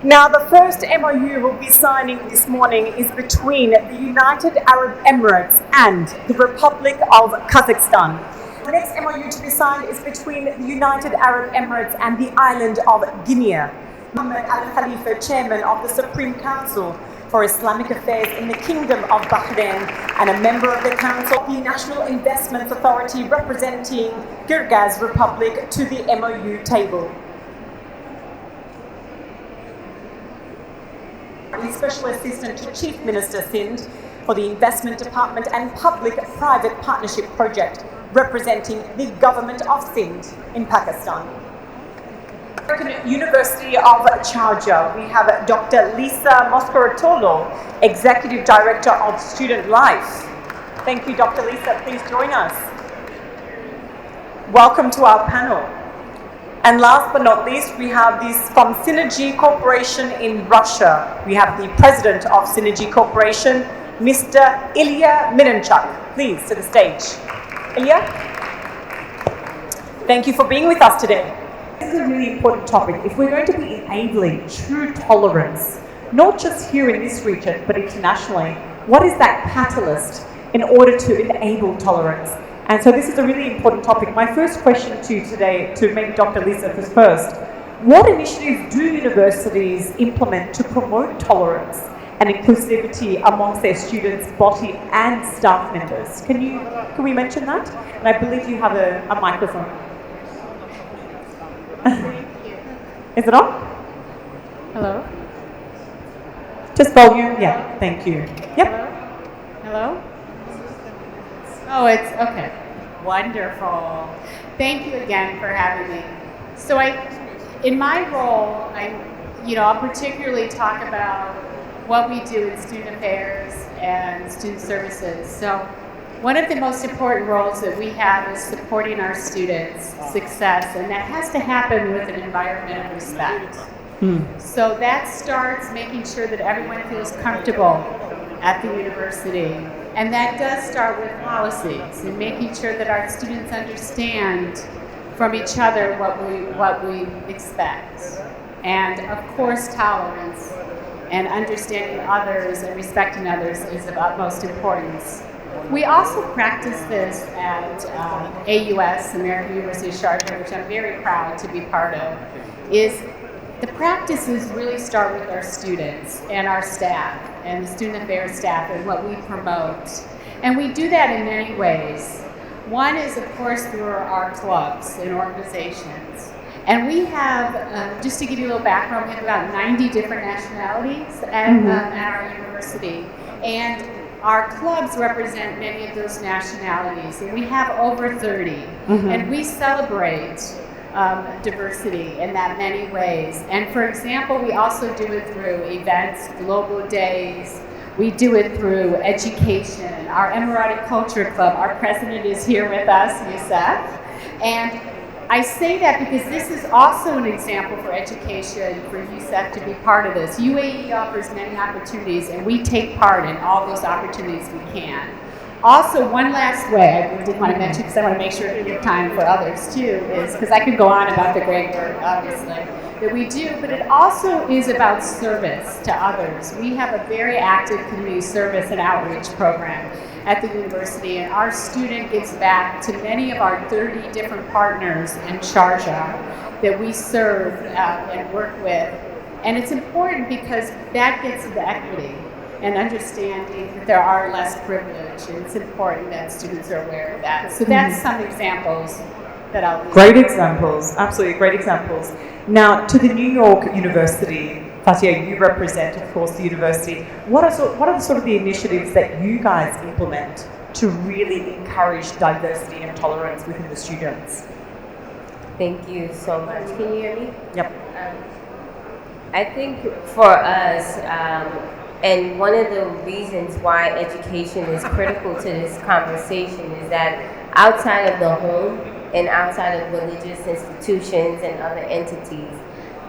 Now, the first MOU we'll be signing this morning is between the United Arab Emirates and the Republic of Kazakhstan. The next MOU to be signed is between the United Arab Emirates and the island of Guinea. Mohammed Al Khalifa, Chairman of the Supreme Council for Islamic Affairs in the Kingdom of Bahrain and a member of the Council of the National Investments Authority representing Kyrgyz Republic, to the MOU table. The Special Assistant to Chief Minister Sindh for the Investment Department and Public-Private Partnership Project, representing the Government of Sindh in Pakistan. American University of Sharjah, we have Dr. Lisa Moscoratolo, Executive Director of Student Life. Thank you, Dr. Lisa. Please join us. Welcome to our panel. And last but not least, we have this from Synergy Corporation in Russia. We have the President of Synergy Corporation, Mr. Ilya Minanchuk. Please, to the stage. Ilya? Thank you for being with us today. This is a really important topic. If we're going to be enabling true tolerance, not just here in this region, but internationally, what is that catalyst in order to enable tolerance? And so this is a really important topic. My first question to you today, to maybe Dr. Lisa first, what initiatives do universities implement to promote tolerance and inclusivity amongst their students, body and staff members? Can we mention that? And I believe you have a microphone. Is it on? Hello? Just volume, yeah, thank you. Yep. Hello? Oh, it's okay. Wonderful. Thank you again for having me. So in my role, I'll particularly talk about what we do in student affairs and student services. So one of the most important roles that we have is supporting our students' success, and that has to happen with an environment of respect. So that starts making sure that everyone feels comfortable at the university. And that does start with policies and making sure that our students understand from each other what we expect. And of course, tolerance and understanding others and respecting others is of utmost importance. We also practice this at AUS, American University of Sharjah, which I'm very proud to be part of. The practices really start with our students and our staff and the student affairs staff and what we promote. And we do that in many ways. One is, of course, through our clubs and organizations. And we have, just to give you a little background, we have about 90 different nationalities at our university. And our clubs represent many of those nationalities. And we have over 30. And we celebrate diversity in that many ways. And for example, we also do it through events, global days. We do it through education. Our Emirati Culture Club, our president is here with us, Youssef. And I say that because this is also an example for education for Youssef to be part of this. UAE offers many opportunities, and we take part in all those opportunities we can. Also, one last way I did want to mention, because I want to make sure we have time for others too, is because I could go on about the great work, obviously, that we do, but it also is about service to others. We have a very active community service and outreach program at the university, and our student gives back to many of our 30 different partners in Sharjah that we serve and work with. And it's important because that gets to the equity and understanding that there are less privilege, and it's important that students are aware of that. So that's some examples that I'll leave. Great examples, absolutely great examples. Now, to the New York University, Fatia, you represent, of course, the university. What are the sort of the initiatives that you guys implement to really encourage diversity and tolerance within the students? Thank you so much. Can you hear me? Yep. I think for us, and one of the reasons why education is critical to this conversation is that outside of the home, and outside of religious institutions and other entities,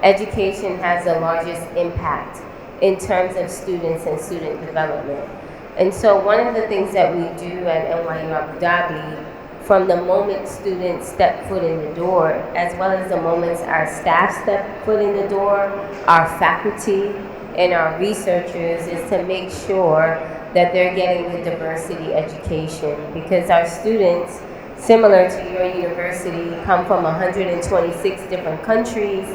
education has the largest impact in terms of students and student development. And so one of the things that we do at NYU Abu Dhabi, from the moment students step foot in the door, as well as the moments our staff step foot in the door, our faculty and our researchers, is to make sure that they're getting the diversity education, because our students, similar to your university, come from 126 different countries.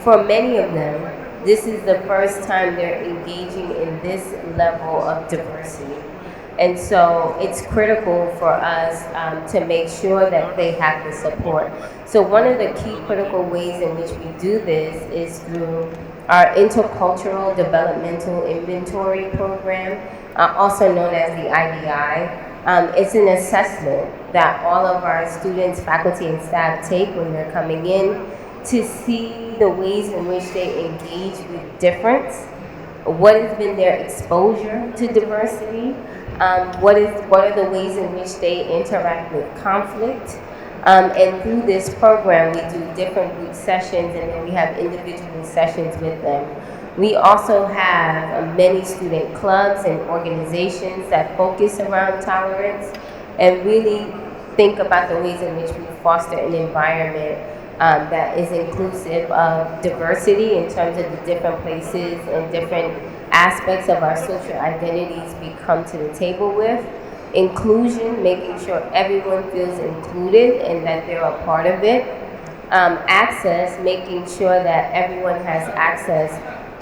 For many of them, this is the first time they're engaging in this level of diversity. And so it's critical for us to make sure that they have the support. So one of the key critical ways in which we do this is through our Intercultural Developmental Inventory Program, also known as the IDI. It's an assessment that all of our students, faculty, and staff take when they're coming in to see the ways in which they engage with difference, what has been their exposure to diversity, what are the ways in which they interact with conflict. And through this program, we do different group sessions, and then we have individual sessions with them. We also have many student clubs and organizations that focus around tolerance and really think about the ways in which we foster an environment that is inclusive of diversity in terms of the different places and different aspects of our social identities we come to the table with. Inclusion, making sure everyone feels included and that they're a part of it. Access, making sure that everyone has access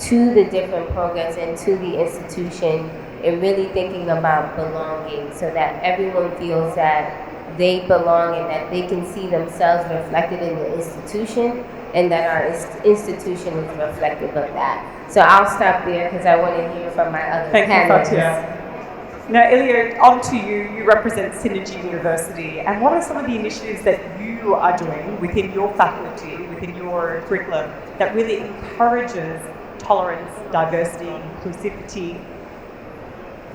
to the different programs and to the institution, and really thinking about belonging so that everyone feels that they belong and that they can see themselves reflected in the institution and that our institution is reflective of that. So I'll stop there because I want to hear from my other panelists. Thank you, Fatia. Now, Ilya, on to you. You represent Synergy University. And what are some of the initiatives that you are doing within your faculty, within your curriculum, that really encourages tolerance, diversity, inclusivity?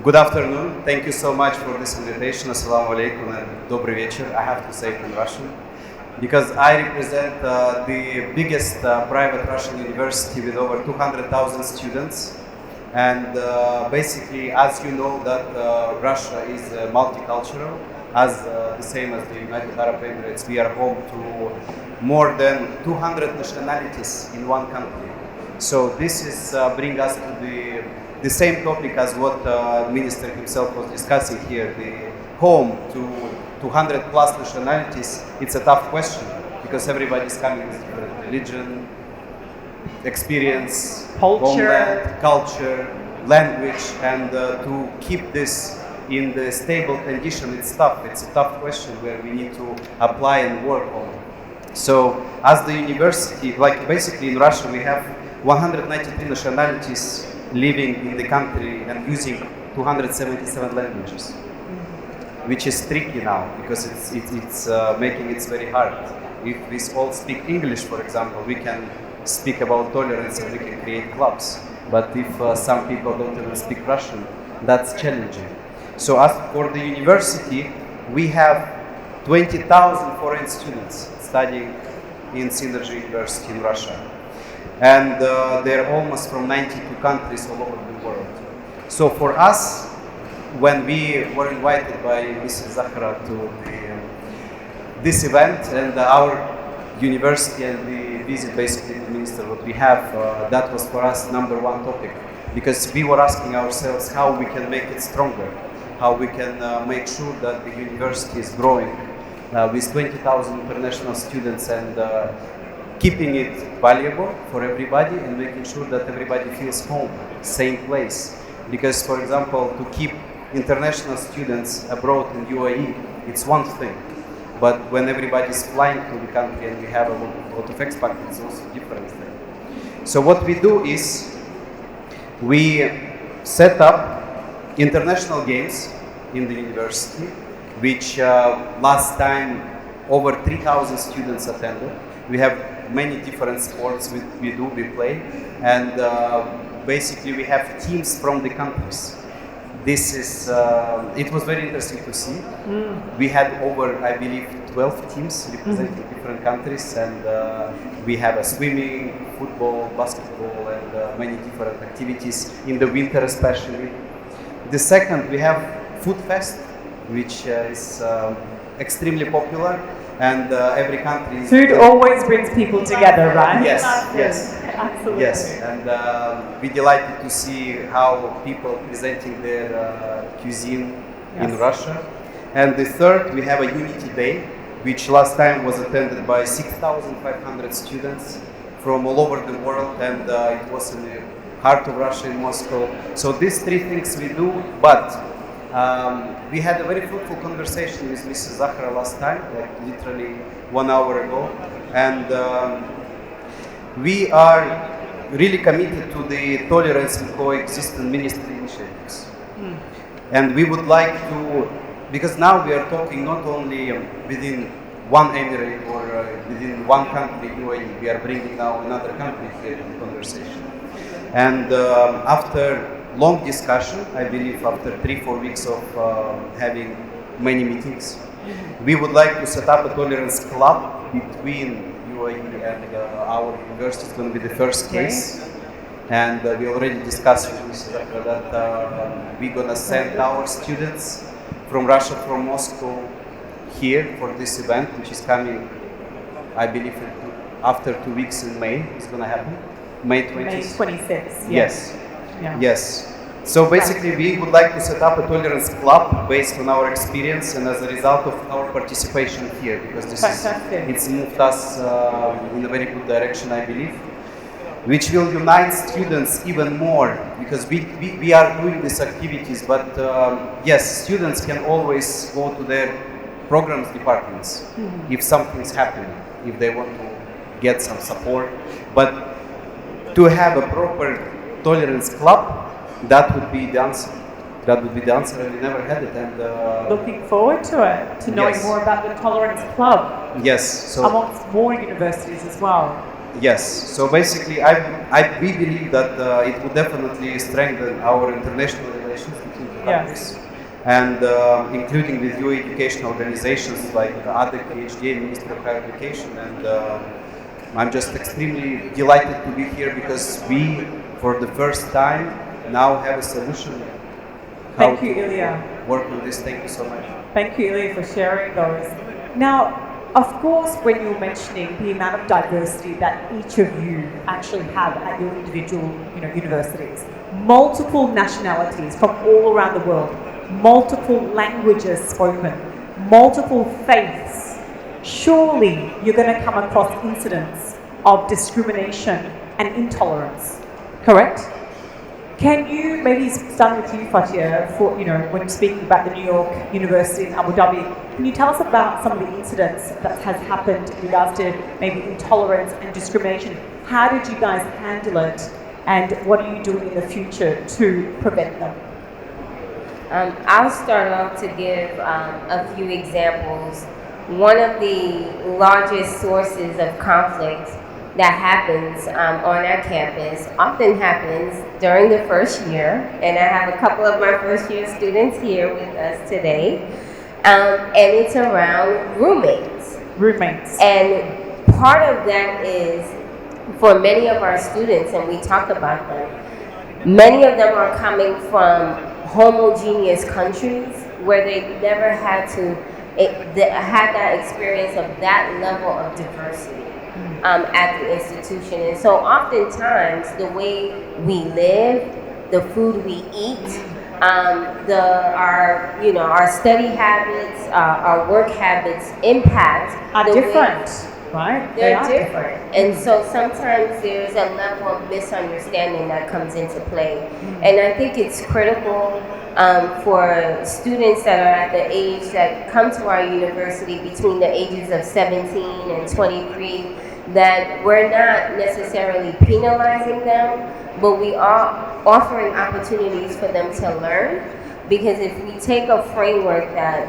Good afternoon. Thank you so much for this invitation. Assalamu alaikum and добрый вечер. I have to say it in Russian because I represent the biggest private Russian university with over 200,000 students. And basically, as you know, that Russia is multicultural, as the same as the United Arab Emirates. We are home to more than 200 nationalities in one country. So this is bring us to the same topic as what the minister himself was discussing here, the home to 200 plus nationalities. It's a tough question because everybody is coming with different religion, experience, homeland, culture, language, and to keep this in the stable condition, it's tough. It's a tough question where we need to apply and work on. So as the university, like basically in Russia, we have 193 nationalities living in the country and using 277 languages, which is tricky now because it's making it very hard. If we all speak English, for example, we can speak about tolerance and we can create clubs. But if some people don't even speak Russian, that's challenging. So as for the university, we have 20,000 foreign students studying in Synergy University in Russia. And they're almost from 92 countries all over the world. So for us, when we were invited by Mrs. Zahra to this event and our university and the visit basically the minister, what we have, that was for us number one topic. Because we were asking ourselves how we can make it stronger, how we can make sure that the university is growing with 20,000 international students and keeping it valuable for everybody and making sure that everybody feels home, same place. Because, for example, to keep international students abroad in UAE, it's one thing. But when everybody is flying to the country and we have a lot of expats, it's also a different thing. So what we do is we set up international games in the university, which last time over 3,000 students attended. We have many different sports we play, and basically we have teams from the countries. This is, it was very interesting to see. We had over, I believe, 12 teams representing different countries, and we have a swimming, football, basketball, and many different activities in the winter especially. The second, we have Food Fest, which is extremely popular, and every country is... Food always brings people together, right? Yes, yes. Absolutely. Yes, and we're delighted to see how people presenting their cuisine in Russia. And the third, we have a Unity Day, which last time was attended by 6,500 students from all over the world, and it was in the heart of Russia in Moscow. So these three things we do, but we had a very fruitful conversation with Mrs. Zahra last time, like literally 1 hour ago, and we are really committed to the tolerance and coexistence ministry initiatives. And we would like to, because now we are talking not only within one emirate or within one country, UAE, we are bringing now another country here in the conversation. And after long discussion, I believe after 3-4 weeks of having many meetings, we would like to set up a tolerance club between UAE and our university. It's going to be the first case. And we already discussed with Mrs. Zahra that we're going to send our students from Russia, from Moscow, here for this event, which is coming, I believe, after 2 weeks in May. It's going to happen. May 26th. Yes. Yeah. Yes. So basically, we would like to set up a tolerance club based on our experience and as a result of our participation here, because this it's moved us in a very good direction, I believe, which will unite students even more, because we are doing these activities, but yes, students can always go to their programs departments if something's happening, if they want to get some support, but to have a proper tolerance club, that would be the answer. That would be the answer, and we never had it. And looking forward to it, to knowing more about the Tolerance Club. Yes. So amongst more universities as well. Yes. So basically, we believe that it would definitely strengthen our international relations between the countries, and including with new education organizations like other PhD, Ministry of Higher Education, and I'm just extremely delighted to be here because we, for the first time, now have a solution. Thank you, Ilya. Work on this. Thank you so much. Thank you, Ilya, for sharing those. Now, of course, when you're mentioning the amount of diversity that each of you actually have at your individual, universities, multiple nationalities from all around the world, multiple languages spoken, multiple faiths, surely you're going to come across incidents of discrimination and intolerance, correct? Can you, maybe start with you, Fatia, when you're speaking about the New York University in Abu Dhabi, can you tell us about some of the incidents that has happened in regards to maybe intolerance and discrimination? How did you guys handle it, and what are you doing in the future to prevent them? I'll start off to give a few examples. One of the largest sources of conflict that happens on our campus often happens during the first year, and I have a couple of my first year students here with us today, and it's around roommates. Roommates. And part of that is, for many of our students, and we talk about them, many of them are coming from homogeneous countries where they never had had that experience of that level of diversity at the institution. And so oftentimes the way we live, the food we eat, our study habits, our work habits impact are different, right? They're different. And so sometimes there's a level of misunderstanding that comes into play. And I think it's critical for students that are at the age that come to our university between the ages of 17 and 23, that we're not necessarily penalizing them, but we are offering opportunities for them to learn. Because if we take a framework that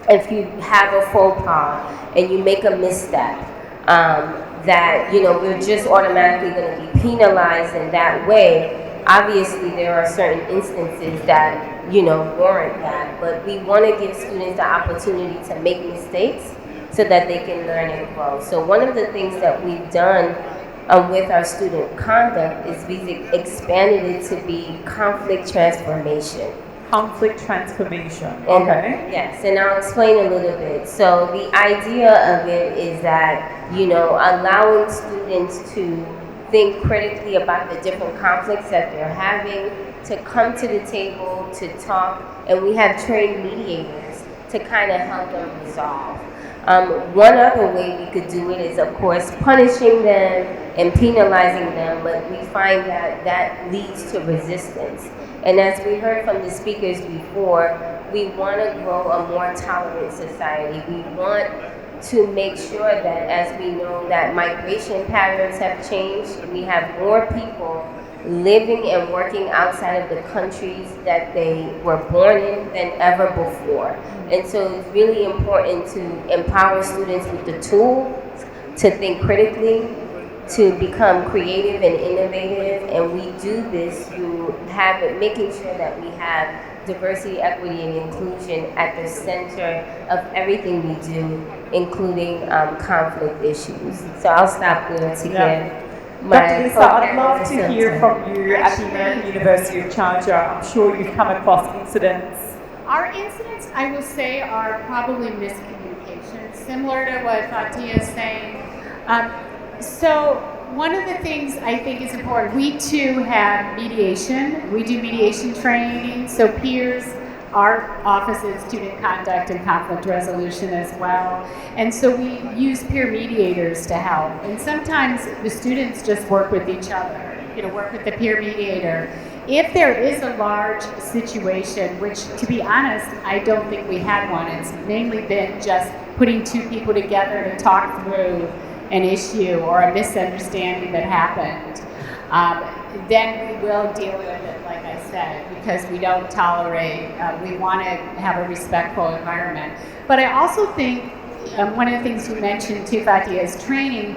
if you have a faux pas and you make a misstep, that we're just automatically going to be penalized in that way. Obviously, there are certain instances that warrant that, but we want to give students the opportunity to make mistakes so that they can learn and grow. So one of the things that we've done with our student conduct is we've expanded it to be conflict transformation. Conflict transformation, And, okay. yes, and I'll explain a little bit. So the idea of it is that, you know, allowing students to think critically about the different conflicts that they're having, to come to the table, to talk, and we have trained mediators to kind of help them resolve. One other way we could do it is, of course, punishing them and penalizing them, but we find that that leads to resistance. And as we heard from the speakers before, we want to grow a more tolerant society. We want to make sure that, as we know that migration patterns have changed, we have more people living and working outside of the countries that they were born in than ever before. And so it's really important to empower students with the tools to think critically, to become creative and innovative, and we do this through making sure that we have diversity, equity, and inclusion at the center of everything we do, including conflict issues. So I'll stop there to give my Dr. Lisa, I'd love to hear from you at the American University of Sharjah. I'm sure you've come across incidents. Our incidents, I will say, are probably miscommunication, similar to what Fatia is saying. So one of the things I think is important, we too have mediation. We do mediation training, so peers, our office is student conduct and conflict resolution as well. And so we use peer mediators to help. And sometimes the students just work with each other, work with the peer mediator. If there is a large situation, which to be honest, I don't think we had one, it's mainly been just putting two people together to talk through an issue or a misunderstanding that happened, then we will deal with it, like I said, because we don't tolerate, we want to have a respectful environment. But I also think one of the things you mentioned too, Fatia, is training.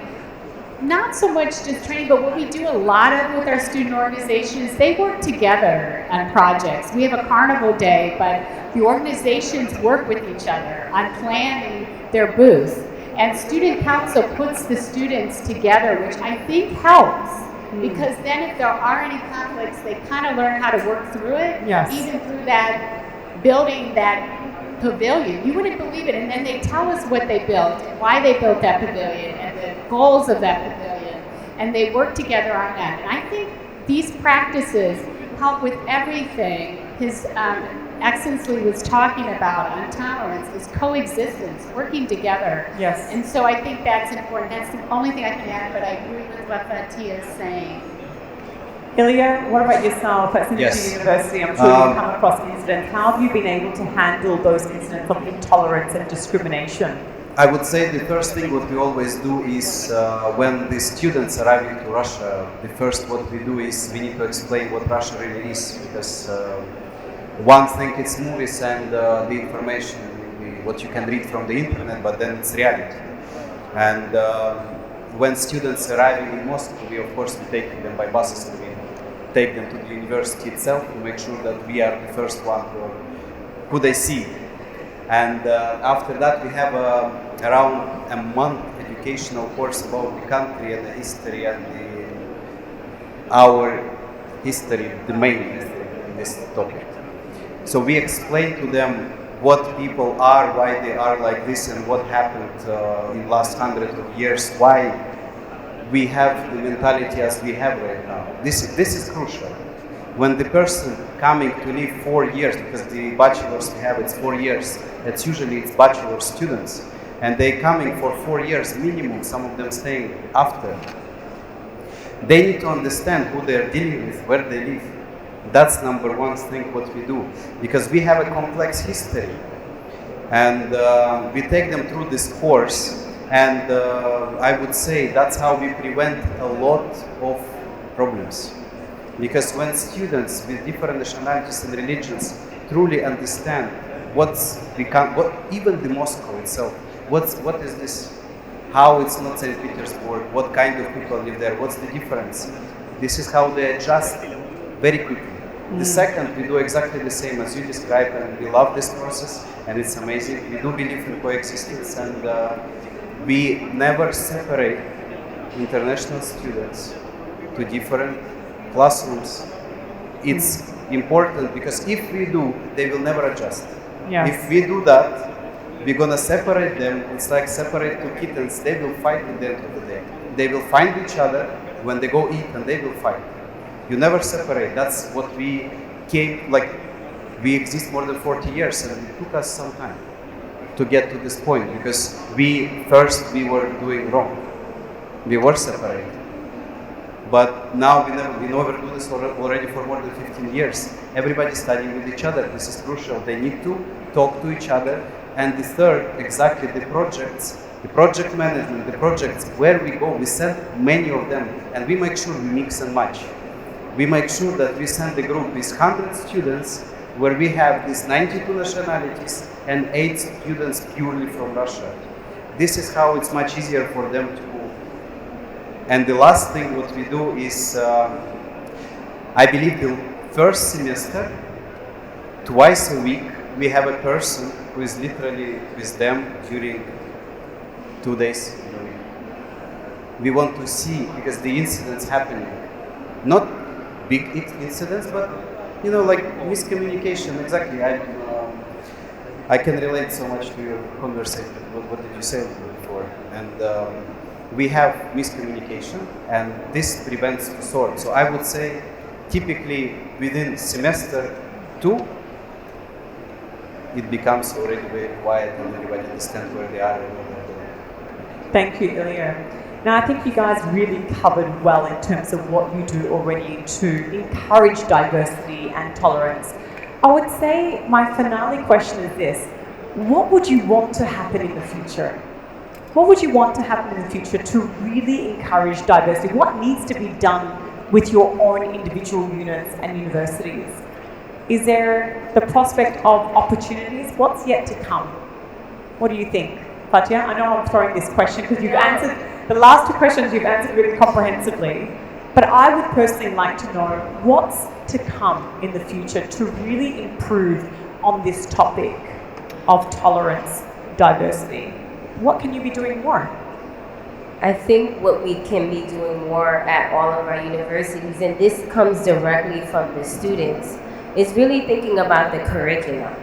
Not so much just training, but what we do a lot of with our student organizations, they work together on projects. We have a carnival day, but the organizations work with each other on planning their booth. And student council puts the students together, which I think helps, because then if there are any conflicts, they kind of learn how to work through it, even through that building that pavilion. You wouldn't believe it. And then they tell us what they built, and why they built that pavilion, and the goals of that pavilion, and they work together on that. And I think these practices help with everything. His Excellency was talking about on tolerance is coexistence, working together. Yes. And so I think that's important. That's the only thing I can add, but I agree with what Fatia is saying. Ilya, what about yourself? At Yes. University, I'm sure you've come across incidents. How have you been able to handle those incidents of intolerance and discrimination? I would say the first thing what we always do is when the students arriving to Russia, the first what we do is we need to explain what Russia really is, because one thing it's movies and the information, what you can read from the internet, but then it's reality. And when students arriving in Moscow, we of course we take them by buses and we take them to the university itself to make sure that we are the first one who they see. And after that we have around a month educational course about the country and the history and our history, the main history in this topic. So we explain to them what people are, why they are like this, and what happened in the last hundred of years, why we have the mentality as we have right now. This is crucial. When the person coming to live 4 years, because the bachelors we have, it's 4 years, it's usually bachelor students, and they coming for 4 years minimum, some of them staying after. They need to understand who they're dealing with, where they live. That's number one thing what we do, because we have a complex history, and we take them through this course, and I would say that's how we prevent a lot of problems. Because when students with different nationalities and religions truly understand what even the Moscow itself, what is this, how it's not St. Petersburg, what kind of people live there, what's the difference, this is how they adjust very quickly. The second, we do exactly the same as you described, and we love this process, and it's amazing. We do believe in coexistence, and we never separate international students to different classrooms. It's important because if we do, they will never adjust. Yeah. If we do that, we're gonna separate them. It's like separate two kittens. They will fight at the end of the day. They will find each other when they go eat, and they will fight. You never separate. That's what we came, like, we exist more than 40 years, and it took us some time to get to this point because we were doing wrong. We were separated. But now we never do this already for more than 15 years. Everybody's studying with each other. This is crucial. They need to talk to each other. And the third, exactly, the projects, the project management, the projects, where we go, we send many of them, and we make sure we mix and match. We make sure that we send the group with 100 students where we have these 92 nationalities and 8 students purely from Russia. This is how it's much easier for them to move. And the last thing what we do is, I believe the first semester, twice a week, we have a person who is literally with them during 2 days in a week. We want to see, because the incidents happening, not big incidents, but like miscommunication. Exactly. I can relate so much to your conversation. What did you say before? And we have miscommunication, and this prevents the sort. So I would say, typically within semester 2, it becomes already very quiet, and everybody understands where they are. Thank you, Ilya. Now, I think you guys really covered well in terms of what you do already to encourage diversity and tolerance. I would say my finale question is this: what would you want to happen in the future? What would you want to happen in the future to really encourage diversity? What needs to be done with your own individual units and universities? Is there the prospect of opportunities? What's yet to come? What do you think? Fatia, I know I'm throwing this question because you've answered the last 2 questions, you've answered really comprehensively, but I would personally like to know what's to come in the future to really improve on this topic of tolerance, diversity. What can you be doing more? I think what we can be doing more at all of our universities, and this comes directly from the students, is really thinking about the curriculum.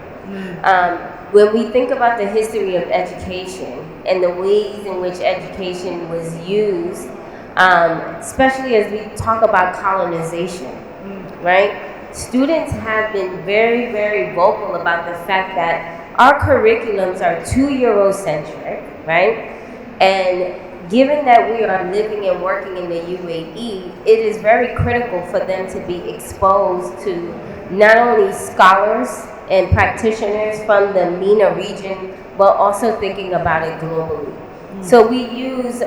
When we think about the history of education and the ways in which education was used, especially as we talk about colonization, right? Students have been very, very vocal about the fact that our curriculums are too Eurocentric, right? And given that we are living and working in the UAE, it is very critical for them to be exposed to not only scholars and practitioners from the MENA region, but also thinking about it globally. So we use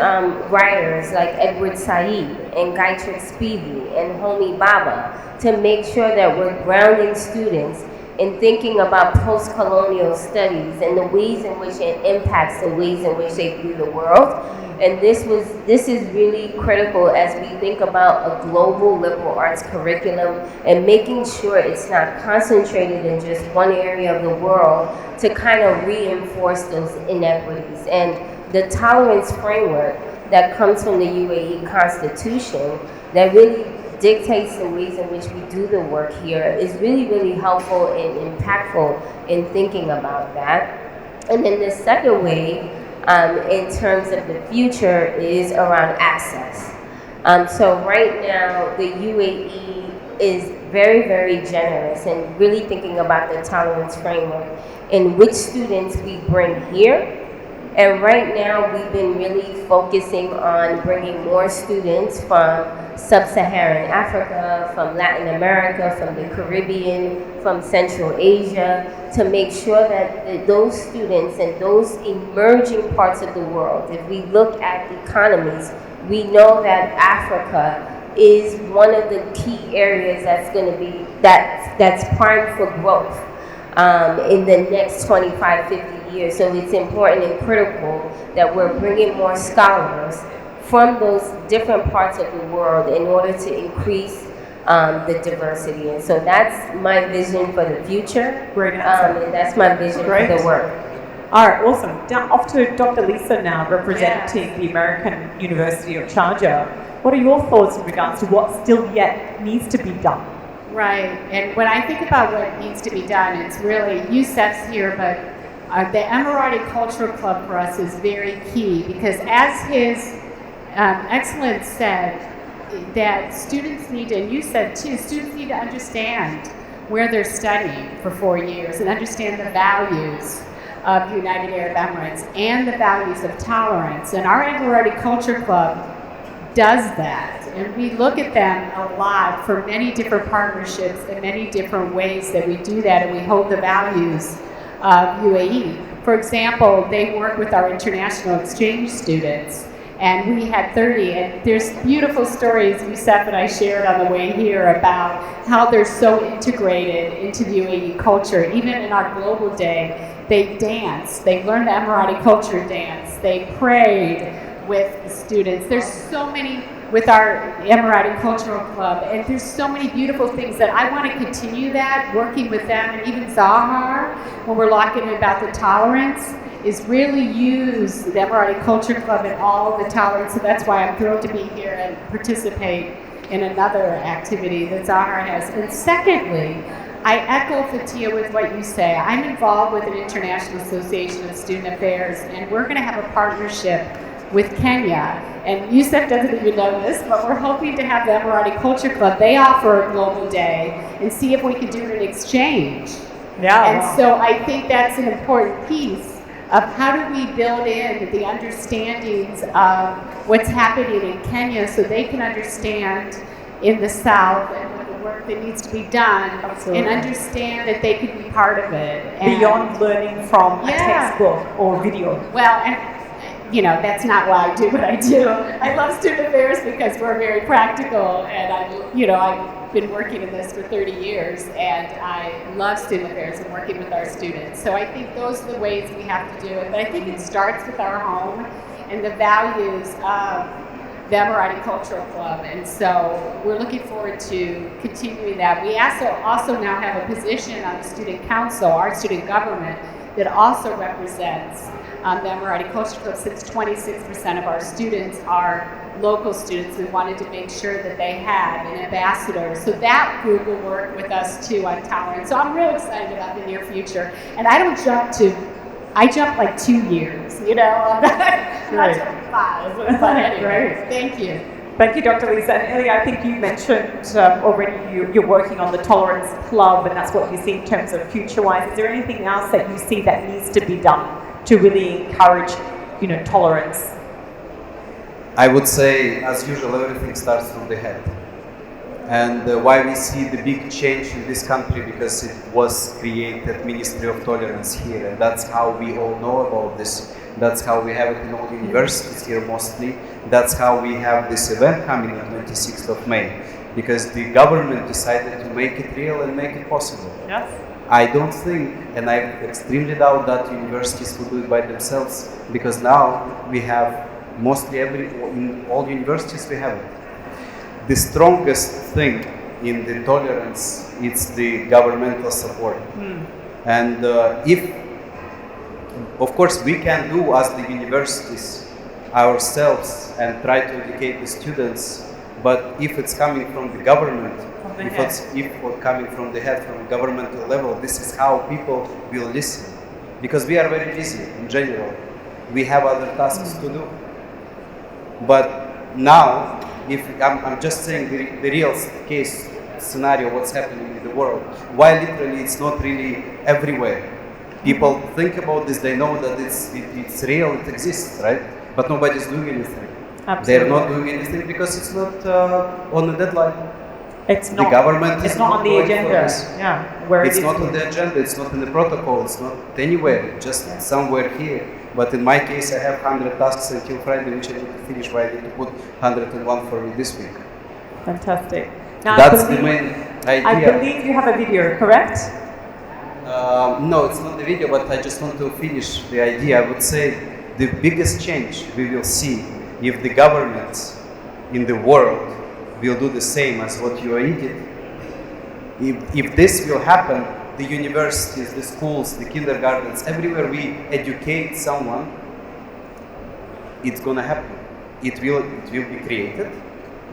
writers like Edward Said and Gayatri Spivak and Homi Bhabha to make sure that we're grounding students in thinking about post-colonial studies and the ways in which it impacts the ways in which they view the world. And this is really critical as we think about a global liberal arts curriculum and making sure it's not concentrated in just one area of the world to kind of reinforce those inequities. And the tolerance framework that comes from the UAE Constitution that really dictates the ways in which we do the work here is really, really helpful and impactful in thinking about that. And then the second way, in terms of the future, is around access. So right now, the UAE is very, very generous and really thinking about the tolerance framework in which students we bring here. And right now, we've been really focusing on bringing more students from Sub-Saharan Africa, from Latin America, from the Caribbean, from Central Asia, to make sure that those students and those emerging parts of the world, if we look at economies, we know that Africa is one of the key areas that's going to be, that's primed for growth in the next 25, 50 years. So it's important and critical that we're bringing more scholars from those different parts of the world in order to increase the diversity. And so that's my vision for the future. Great answer. And that's my vision for the work. All right, awesome. Off to Dr. Lisa now, representing the American University of Sharjah. What are your thoughts in regards to what still yet needs to be done? Right, and when I think about what needs to be done, it's really, Yusef's here, but the Emirati Cultural Club for us is very key, because as his Excellence said, that students need to, and you said too, students need to understand where they're studying for 4 years and understand the values of the United Arab Emirates and the values of tolerance. And our Emirati Culture Club does that. And we look at them a lot for many different partnerships and many different ways that we do that, and we hold the values of UAE. For example, they work with our international exchange students, and we had 30, and there's beautiful stories Yusef and I shared on the way here about how they're so integrated into the UAE culture. Even in our global day, they danced, they learned the Emirati culture dance, they prayed with the students. There's so many with our Emirati Cultural Club, and there's so many beautiful things that I want to continue that, working with them, and even Zahar, when we're talking about the tolerance, is really use the Emirati Culture Club and all of the tolerance. So that's why I'm thrilled to be here and participate in another activity that Zahar has. And secondly, I echo Fatia with what you say. I'm involved with an International Association of Student Affairs, and we're going to have a partnership with Kenya. And Yusef doesn't even know this, but we're hoping to have the Emirati Culture Club. They offer a global day, and see if we can do an exchange. Yeah. And so I think that's an important piece of how do we build in the understandings of what's happening in Kenya so they can understand in the South and the work that needs to be done. Absolutely. And understand that they can be part of it. And beyond learning from a textbook or video. Well, and you know, that's not why I do what I do. I love student affairs because we're very practical, and I've been working in this for 30 years, and I love student affairs and working with our students. So I think those are the ways we have to do it. But I think it starts with our home and the values of the Emirati Cultural Club, and so we're looking forward to continuing that. We also now have a position on the Student Council, our student government, that also represents the Emirati Culture Club. Since 26% of our students are local students, we wanted to make sure that they had an ambassador. So that group will work with us too on tolerance. So I'm real excited about the near future. And I jump like 2 years, you know, not 25. But anyway, thank you. Thank you, Dr. Lisa. And Ilya, I think you mentioned already you're working on the Tolerance Club, and that's what you see in terms of future-wise. Is there anything else that you see that needs to be done to really encourage, tolerance? I would say, as usual, everything starts from the head. And why we see the big change in this country, because it was created Ministry of Tolerance here, and that's how we all know about this. That's how we have it in all universities here mostly. That's how we have this event coming on 26th of May, because the government decided to make it real and make it possible. Yes. I don't think, and I extremely doubt that universities will do it by themselves, because now we have mostly in all universities we have it. The strongest thing in the tolerance is the governmental support. And if, of course, we can do as the universities ourselves and try to educate the students, but if it's coming from the government, if it's coming from the head, from governmental level, this is how people will listen. Because we are very busy in general. We have other tasks to do. But now, if I'm just saying the real case scenario, what's happening in the world, why literally it's not really everywhere. People think about this, they know that it's real, it exists, right? But nobody's doing anything. Absolutely. They're not doing anything because it's not on the deadline. It's not. The government it's is not on the agenda. Yeah. Where it's not on the agenda. It's not in the protocol. It's not anywhere. Just somewhere here. But in my case, I have 100 tasks until Friday, which I need to finish. Why I need to put 101 for me this week. Fantastic. Now, that's the main idea. I believe you have a video, correct? No, it's not the video, but I just want to finish the idea. I would say the biggest change we will see if the governments in the world will do the same as what UAE did. If this will happen, the universities, the schools, the kindergartens, everywhere we educate someone, it's gonna happen. It will be created,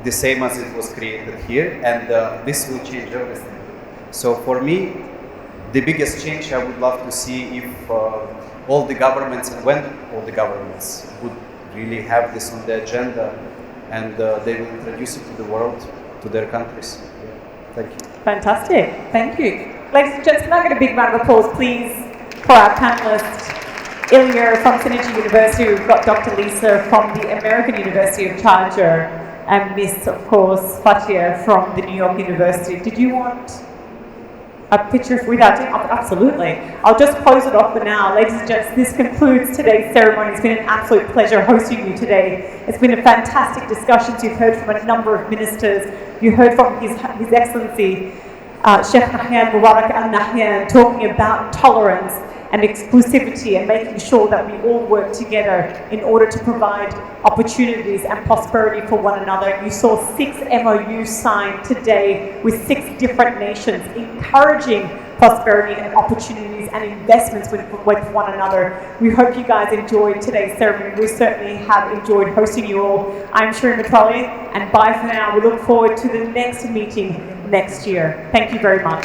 the same as it was created here, and this will change everything. So for me, the biggest change I would love to see if all the governments, and when all the governments would really have this on the agenda, and they will introduce it to the world, to their countries. Thank you. Fantastic, thank you. Ladies and gents, can I get a big round of applause, please, for our panellists, Ilya from Synergy University. We've got Dr. Lisa from the American University of Charger, and Miss, of course, Fatia from the New York University. Did you want a picture with our team? Absolutely. I'll just close it off for now. Ladies and gents, this concludes today's ceremony. It's been an absolute pleasure hosting you today. It's been a fantastic discussion. You've heard from a number of ministers. You heard from His Excellency, Sheikh Nahyan bin Mubarak and Nahyan, talking about tolerance and exclusivity and making sure that we all work together in order to provide opportunities and prosperity for one another. You saw 6 MOUs signed today with 6 different nations, encouraging prosperity and opportunities and investments with one another. We hope you guys enjoyed today's ceremony. We certainly have enjoyed hosting you all. I'm Shireen Matrali, and bye for now. We look forward to the next meeting next year. Thank you very much.